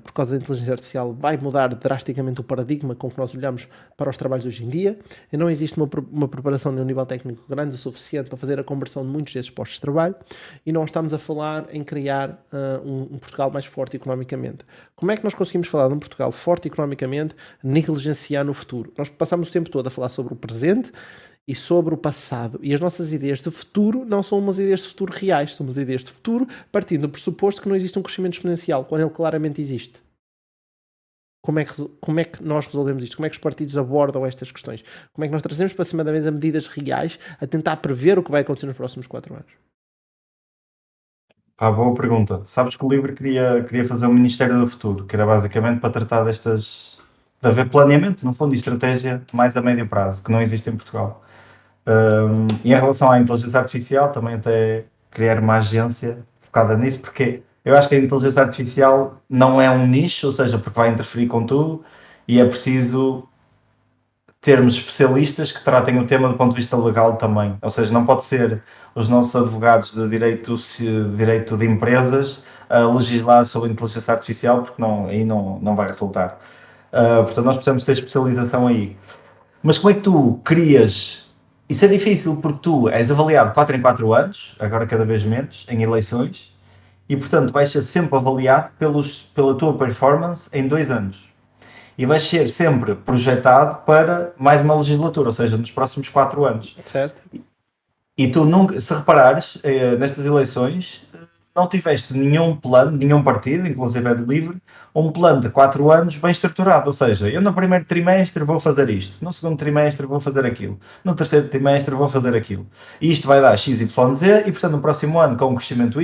por causa da inteligência artificial vai mudar drasticamente o paradigma com que nós olhamos para os trabalhos hoje em dia e não existe uma preparação de um nível técnico grande o suficiente para fazer a conversão de muitos desses postos de trabalho e nós estamos a falar em criar um Portugal mais forte economicamente. Como é que nós conseguimos falar de um Portugal forte economicamente negligenciando o futuro? Nós passamos o tempo todo a falar sobre o presente e sobre o passado. E as nossas ideias de futuro não são umas ideias de futuro reais, são umas ideias de futuro partindo do pressuposto que não existe um crescimento exponencial, quando ele claramente existe. Como é que nós resolvemos isto? Como é que os partidos abordam estas questões? Como é que nós trazemos para cima da mesa medidas reais a tentar prever o que vai acontecer nos próximos 4 anos? Boa pergunta. Sabes que o LIVRE queria fazer um Ministério do Futuro, que era basicamente para tratar de haver planeamento, no fundo, e estratégia mais a médio prazo, que não existe em Portugal. E em relação à inteligência artificial, também até criar uma agência focada nisso, porque eu acho que a inteligência artificial não é um nicho, ou seja, porque vai interferir com tudo, e é preciso termos especialistas que tratem o tema do ponto de vista legal também. Ou seja, não pode ser os nossos advogados de direito de empresas a legislar sobre a inteligência artificial, porque aí não vai resultar. Portanto, nós precisamos ter especialização aí. Mas como é que tu crias... Isso é difícil porque tu és avaliado 4 em 4 anos, agora cada vez menos, em eleições, e portanto vais ser sempre avaliado pela tua performance em 2 anos. E vais ser sempre projetado para mais uma legislatura, ou seja, nos próximos 4 anos. Certo. E tu nunca, se reparares, nestas eleições, não tiveste nenhum plano, nenhum partido, inclusive é do LIVRE, um plano de 4 anos bem estruturado. Ou seja, eu no primeiro trimestre vou fazer isto, no segundo trimestre vou fazer aquilo, no terceiro trimestre vou fazer aquilo. E isto vai dar XYZ e, portanto, no próximo ano, com um crescimento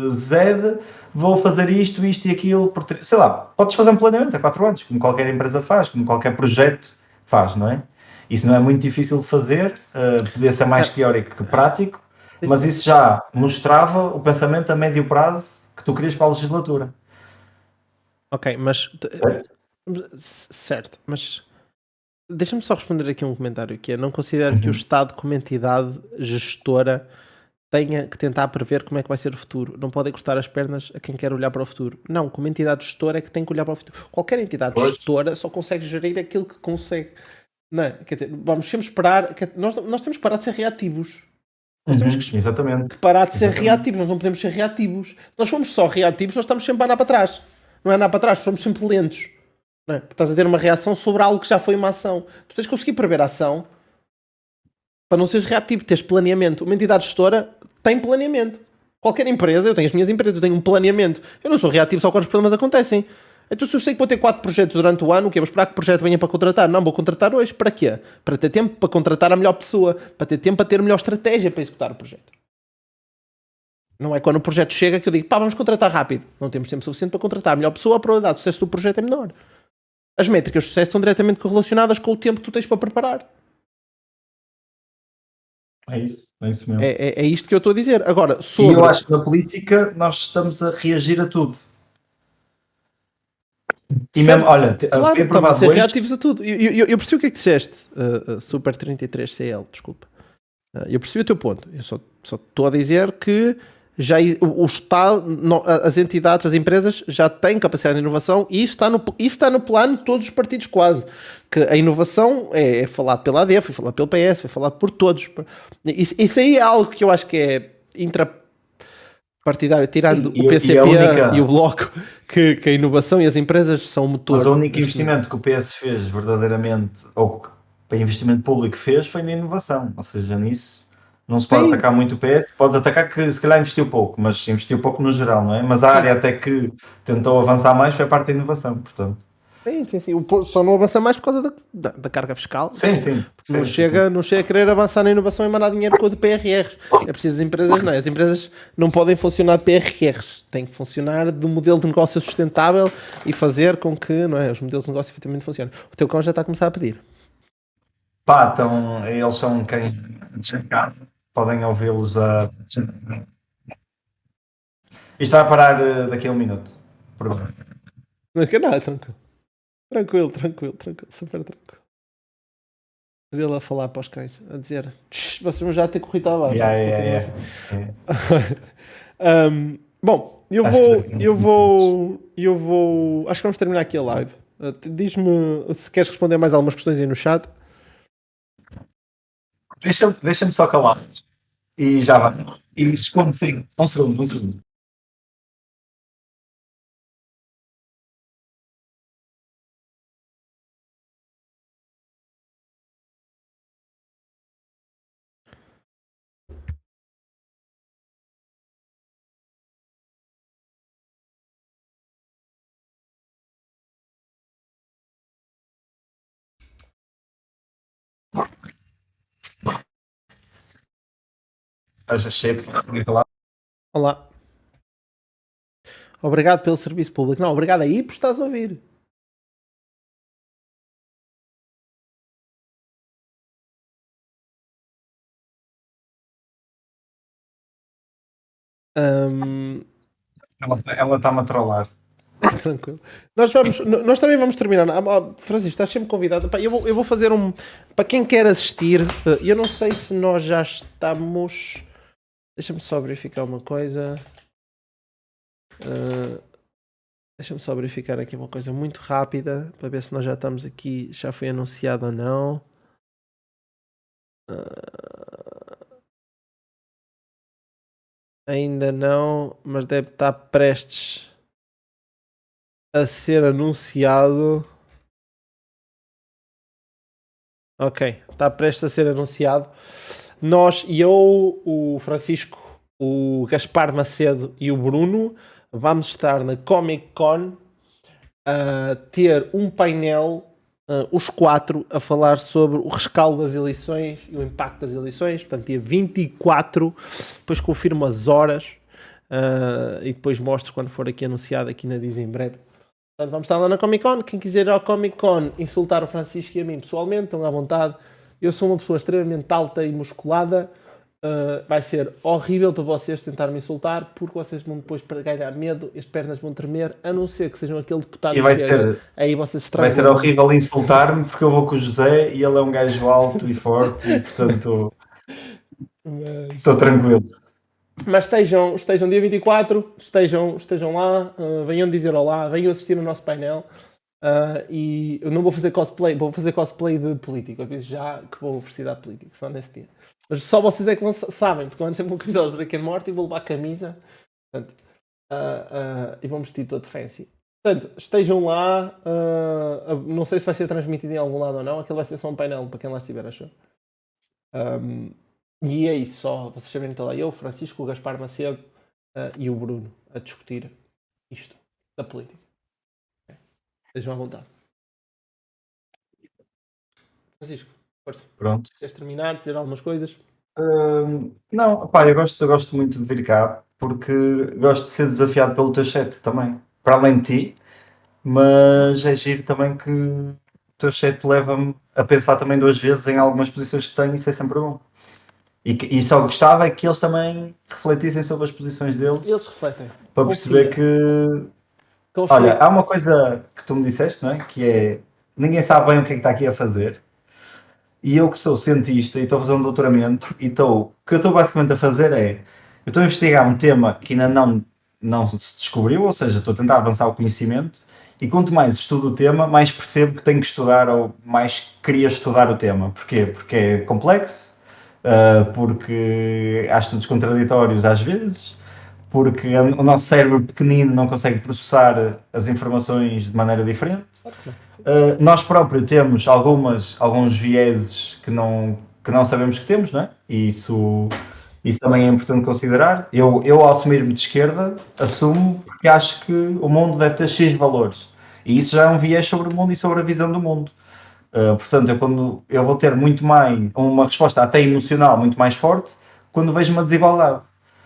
Z, vou fazer isto e aquilo. Sei lá, podes fazer um planeamento a 4 anos, como qualquer empresa faz, como qualquer projeto faz, não é? Isso não é muito difícil de fazer, podia ser mais teórico que prático, mas isso já mostrava o pensamento a médio prazo que tu querias para a legislatura. Ok, mas... Certo, mas... Deixa-me só responder aqui um comentário, que é, não considero que o Estado, como entidade gestora, tenha que tentar prever como é que vai ser o futuro. Não pode encostar as pernas a quem quer olhar para o futuro. Não, como entidade gestora é que tem que olhar para o futuro. Qualquer entidade gestora só consegue gerir aquilo que consegue. Não, quer dizer, vamos sempre esperar... Nós temos que parar de ser reativos. Nós temos que parar de ser reativos, nós não podemos ser reativos. Se nós formos só reativos, nós estamos sempre a andar para trás. Não é andar para trás, somos sempre lentos. Não é? Porque estás a ter uma reação sobre algo que já foi uma ação. Tu tens que conseguir prever a ação para não seres reativo, teres planeamento. Uma entidade gestora tem planeamento. Qualquer empresa, eu tenho as minhas empresas, eu tenho um planeamento. Eu não sou reativo só quando os problemas acontecem. Então se eu sei que vou ter 4 projetos durante o ano, o quê? Vou esperar que o projeto venha para contratar? Não, vou contratar hoje. Para quê? Para ter tempo para contratar a melhor pessoa, para ter tempo para ter a melhor estratégia para executar o projeto. Não é quando o projeto chega que eu digo, vamos contratar rápido. Não temos tempo suficiente para contratar a melhor pessoa, a probabilidade de sucesso do projeto é menor. As métricas de sucesso estão diretamente correlacionadas com o tempo que tu tens para preparar. É isso mesmo. É isto que eu estou a dizer. Agora, E eu acho que na política nós estamos a reagir a tudo. E mesmo, olha, claro, foi estamos a aprovado ser hoje. reativos a tudo. Eu percebi o que é que disseste, Super 33CL, desculpa. Eu percebi o teu ponto. Eu só estou a dizer que já o Estado, as entidades, as empresas já têm capacidade de inovação e isso está no plano de todos os partidos quase. Que a inovação é falado pela AD, foi falado pelo PS, foi falado por todos. Isso aí é algo que eu acho que é intrapartidário, tirando o PCP e o Bloco, que a inovação e as empresas são o motor. Mas o único investimento que o PS fez verdadeiramente, ou que o investimento público fez, foi na inovação. Ou seja, nisso não se pode atacar muito o PS. Podes atacar que se calhar investiu pouco, mas investiu pouco no geral, não é? Mas a área até que tentou avançar mais foi a parte da inovação, portanto. Sim. Só não avança mais por causa da carga fiscal. Sim. Não chega a querer avançar na inovação e mandar dinheiro com o de PRRs. É preciso as empresas, não é? As empresas não podem funcionar de PRRs. Têm que funcionar de um modelo de negócio sustentável e fazer com que, não é, os modelos de negócio efetivamente funcionem. O teu cão já está a começar a pedir. Então, eles são cães de casa. Podem ouvi-los a... Isto vai parar daqui a 1 minuto. Por favor. Não é nada, tranquilo. Tranquilo. Super tranquilo. Havia lá a falar para os cães, a dizer, vocês vão já ter corrido abaixo. Bom, eu vou. Acho que vamos terminar aqui a live. Diz-me se queres responder mais algumas questões aí no chat. Deixa-me só calar. E já vai. E responde sim. Um segundo. Olá. Obrigado pelo serviço público. Não, obrigado aí por estás a ouvir. Ela está-me a trollar. Tranquilo. Nós também vamos terminar. Francisco, estás sempre convidado. Eu vou fazer para quem quer assistir. Eu não sei se nós já estamos. Deixa-me só verificar uma coisa. Deixa-me só verificar aqui uma coisa muito rápida para ver se nós já estamos aqui. Já foi anunciado ou não. Ainda não, mas deve estar prestes a ser anunciado. Ok, está prestes a ser anunciado. Nós, o Francisco, o Gaspar Macedo e o Bruno vamos estar na Comic Con a ter um painel, os 4, a falar sobre o rescaldo das eleições e o impacto das eleições. Portanto, dia 24, depois confirmo as horas e depois mostro quando for aqui anunciado aqui na Disney em breve. Portanto, vamos estar lá na Comic Con. Quem quiser ir ao Comic Con insultar o Francisco e a mim pessoalmente, estão à vontade. Eu sou uma pessoa extremamente alta e musculada. Vai ser horrível para vocês tentar me insultar, porque vocês vão depois ganhar medo, as pernas vão tremer, a não ser que sejam aquele deputado. E vai ser, aí vocês vai ser horrível insultar-me, porque eu vou com o José e ele é um gajo alto e forte e, portanto, estou tranquilo. Mas estejam dia 24, estejam lá, venham dizer olá, venham assistir ao nosso painel. E eu não vou fazer cosplay, vou fazer cosplay de político. Eu disse já que vou precisar de político, só nesse dia. Mas só vocês é que sabem, porque eu ando sempre com camisolas de Rick and Morty e vou levar a camisa. Portanto, e vamos vestir todo fancy. Portanto, estejam lá. Não sei se vai ser transmitido em algum lado ou não. Aquilo vai ser só um painel para quem lá estiver, achou? E é isso, só vocês saberem que estou lá eu, o Francisco, o Gaspar Macedo e o Bruno a discutir isto da política. Estejam à vontade. Francisco, força. Pronto. Queres terminar, dizer algumas coisas? Não, pá, eu gosto muito de vir cá porque gosto de ser desafiado pelo teu chat também, para além de ti, mas é giro também que o teu chat leva-me a pensar também 2 vezes em algumas posições que tenho, isso é sempre bom. E só gostava é que eles também refletissem sobre as posições deles. Eles refletem. Para perceber que... Olha, há uma coisa que tu me disseste, não é? Que é, ninguém sabe bem o que é que está aqui a fazer. E eu que sou cientista e estou a fazer um doutoramento, o que eu estou basicamente a fazer é, eu estou a investigar um tema que ainda não se descobriu, ou seja, estou a tentar avançar o conhecimento, e quanto mais estudo o tema, mais percebo que tenho que estudar, ou mais queria estudar o tema. Porquê? Porque é complexo, porque há estudos contraditórios às vezes, porque o nosso cérebro pequenino não consegue processar as informações de maneira diferente. Nós próprios temos alguns vieses que não sabemos que temos, não é? E isso também é importante considerar. Eu ao assumir-me de esquerda, assumo porque acho que o mundo deve ter X valores. E isso já é um viés sobre o mundo e sobre a visão do mundo. Portanto, eu vou ter muito mais, uma resposta até emocional muito mais forte, quando vejo uma desigualdade.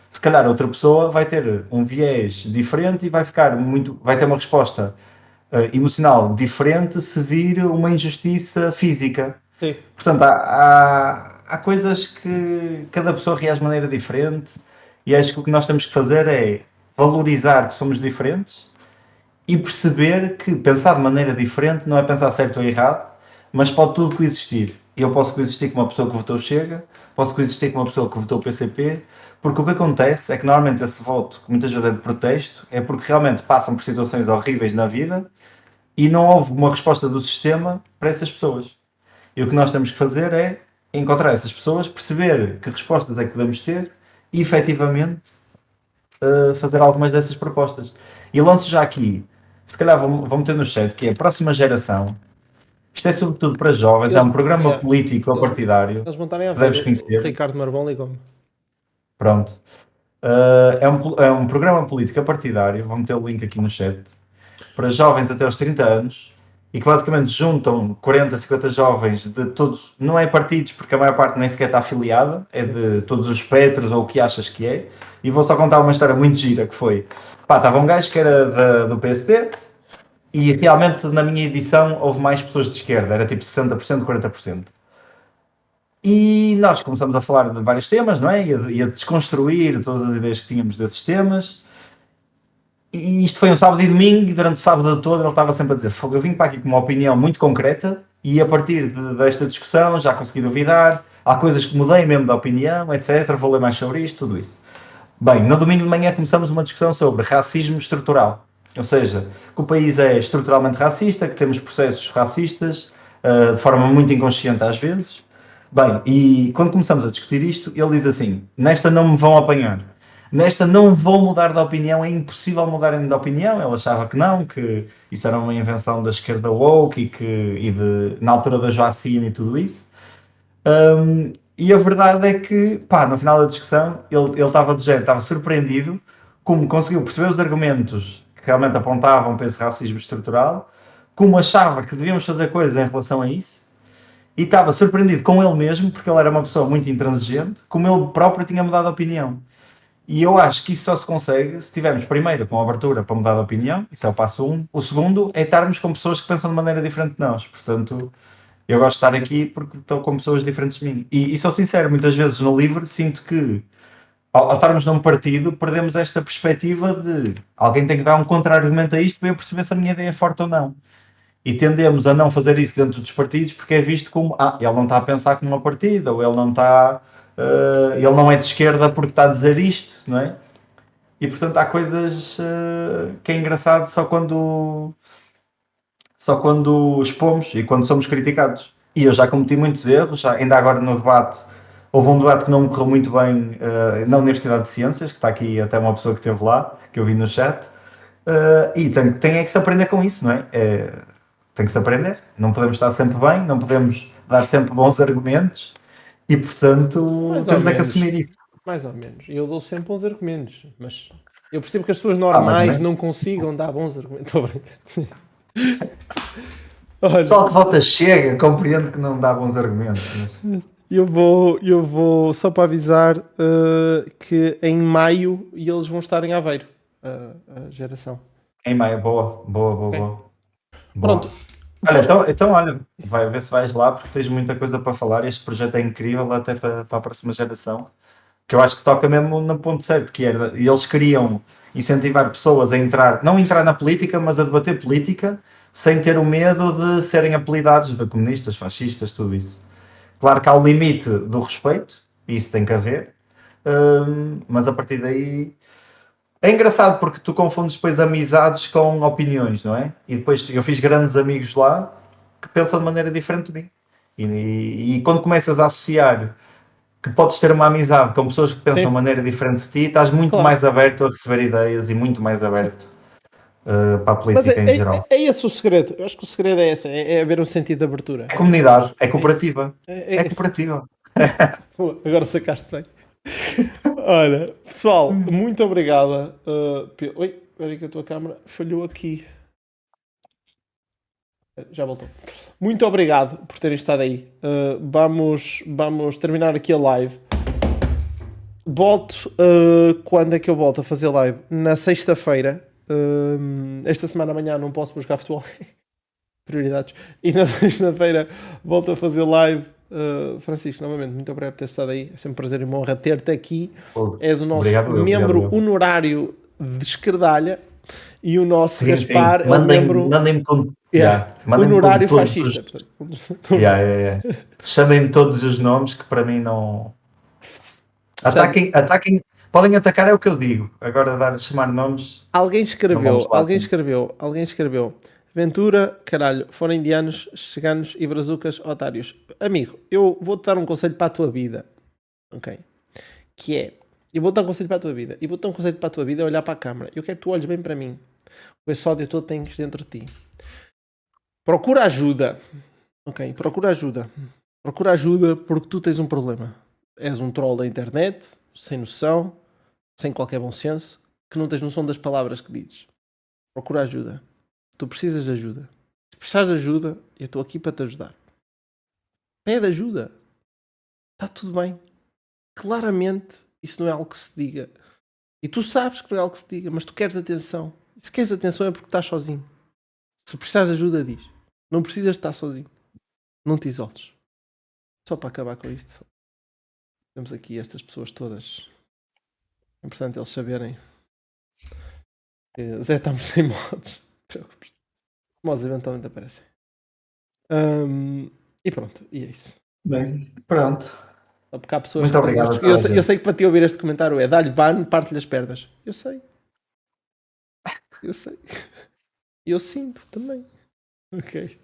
Se calhar outra pessoa vai ter um viés diferente e vai ter uma resposta emocional diferente se vir uma injustiça física. Sim. Portanto, há coisas que cada pessoa reage de maneira diferente, e acho que o que nós temos que fazer é valorizar que somos diferentes e perceber que pensar de maneira diferente não é pensar certo ou errado, mas pode tudo coexistir. Eu posso coexistir com uma pessoa que votou Chega, posso coexistir com uma pessoa que votou PCP, porque o que acontece é que normalmente esse voto, que muitas vezes é de protesto, é porque realmente passam por situações horríveis na vida e não houve uma resposta do sistema para essas pessoas. E o que nós temos que fazer é encontrar essas pessoas, perceber que respostas é que podemos ter e efetivamente fazer algumas dessas propostas. E lanço já aqui, se calhar vou meter no chat, que é a próxima geração. Isto é sobretudo para jovens, é um programa político ou partidário. Eles montarem a que deves conhecer. Ricardo Marvão ligou-me. Pronto. É um programa político partidário, vou meter o link aqui no chat, para jovens até aos 30 anos, e que basicamente juntam 40, 50 jovens de todos, não é partidos, porque a maior parte nem sequer está afiliada, é de todos os espectros ou o que achas que é, e vou só contar uma história muito gira, que foi, estava um gajo que era do PSD, e realmente na minha edição houve mais pessoas de esquerda, era tipo 60%, 40%. E nós começamos a falar de vários temas, não é? E a desconstruir todas as ideias que tínhamos desses temas. E isto foi um sábado e domingo, e durante o sábado todo ele estava sempre a dizer: eu vim para aqui com uma opinião muito concreta, e a partir desta discussão já consegui duvidar, há coisas que mudei mesmo de opinião, etc. Vou ler mais sobre isto, tudo isso. Bem, no domingo de manhã começamos uma discussão sobre racismo estrutural. Ou seja, que o país é estruturalmente racista, que temos processos racistas, de forma muito inconsciente às vezes. Bem, e quando começamos a discutir isto, ele diz assim: nesta não me vão apanhar, nesta não vou mudar de opinião, é impossível mudarem de opinião. Ele achava que não, que isso era uma invenção da esquerda woke na altura da Joacine e tudo isso. E a verdade é que, no final da discussão, ele estava surpreendido como conseguiu perceber os argumentos que realmente apontavam para esse racismo estrutural, como achava que devíamos fazer coisas em relação a isso, e estava surpreendido com ele mesmo, porque ele era uma pessoa muito intransigente, como ele próprio tinha mudado de opinião. E eu acho que isso só se consegue se tivermos primeiro com abertura para mudar de opinião, isso é o passo 1. O segundo é estarmos com pessoas que pensam de maneira diferente de nós. Portanto, eu gosto de estar aqui porque estou com pessoas diferentes de mim. E sou sincero, muitas vezes no LIVRE sinto que, ao estarmos num partido, perdemos esta perspectiva de alguém tem que dar um contra-argumento a isto para eu perceber se a minha ideia é forte ou não. E tendemos a não fazer isso dentro dos partidos porque é visto como, ele não está a pensar como uma partida, ou ele não está, ele não é de esquerda porque está a dizer isto, não é? E portanto há coisas que é engraçado só quando expomos e quando somos criticados. E eu já cometi muitos erros, ainda agora no debate, houve um debate que não me correu muito bem na Universidade de Ciências, que está aqui até uma pessoa que esteve lá, que eu vi no chat, e tem é que se aprender com isso, não é? Tem que se aprender, não podemos estar sempre bem, não podemos dar sempre bons argumentos e, portanto, temos é que assumir isso. Mais ou menos. Eu dou sempre bons argumentos, mas eu percebo que as pessoas normais não consigam dar bons argumentos. Estou a brincar. O pessoal que vota Chega, compreende que não dá bons argumentos. Mas... Eu vou só para avisar que em maio eles vão estar em Aveiro, a geração. Em maio, boa. Okay. Pronto, Olha, então olha, vai ver se vais lá, porque tens muita coisa para falar. Este projeto é incrível até para a próxima geração, que eu acho que toca mesmo no ponto certo, que era, eles queriam incentivar pessoas a entrar, não entrar na política, mas a debater política, sem ter o medo de serem apelidados de comunistas, fascistas, tudo isso. Claro que há o limite do respeito, e isso tem que haver, mas a partir daí é engraçado porque tu confundes depois amizades com opiniões, não é? E depois eu fiz grandes amigos lá que pensam de maneira diferente de mim. E quando começas a associar que podes ter uma amizade com pessoas que pensam de maneira diferente de ti, estás muito mais aberto a receber ideias e muito mais aberto para a política em geral. É esse o segredo. Eu acho que o segredo é esse, é haver um sentido de abertura. É comunidade, é cooperativa. É cooperativa. Agora sacaste bem. Olha, pessoal, muito obrigada. Oi, espera aí que a tua câmera falhou aqui. Já voltou. Muito obrigado por terem estado aí. Vamos terminar aqui a live. Volto. Quando é que eu volto a fazer live? Na sexta-feira. Esta semana amanhã não posso buscar futebol. Prioridades. E na sexta-feira volto a fazer live. Francisco, novamente, muito obrigado por ter estado aí. É sempre um prazer e uma honra ter-te aqui. És o nosso membro honorário de Esquerdalha e o nosso Gaspar é o membro honorário fascista. Chamem-me todos os nomes que para mim não. Ataquem. Podem atacar, é o que eu digo. Agora chamar nomes. Alguém escreveu. Ventura, caralho, foram indianos, ciganos e brazucas, otários. Amigo, eu vou-te dar um conselho para a tua vida. Ok? Que é, eu vou-te dar um conselho para a tua vida. E vou-te dar um conselho para a tua vida é olhar para a câmara. Eu quero que tu olhes bem para mim. O esse ódio todo tens dentro de ti. Procura ajuda. Ok? Procura ajuda. Procura ajuda porque tu tens um problema. És um troll da internet, sem noção, sem qualquer bom senso, que não tens noção das palavras que dizes. Procura ajuda. Tu precisas de ajuda. Se precisares de ajuda, eu estou aqui para te ajudar. Pede ajuda. Está tudo bem. Claramente, isso não é algo que se diga. E tu sabes que não é algo que se diga, mas tu queres atenção. E se queres atenção é porque estás sozinho. Se precisares de ajuda, diz. Não precisas de estar sozinho. Não te isoles. Só para acabar com isto. Temos aqui estas pessoas todas. É importante eles saberem que Zé, estamos sem modos. Modos eventualmente aparecem. E pronto, e é isso. Bem, pronto. Só porque há pessoas muito obrigado. Eu sei que para ti ouvir este comentário é dá-lhe ban, parte-lhe as pernas. Eu sei. Eu sinto também. Ok.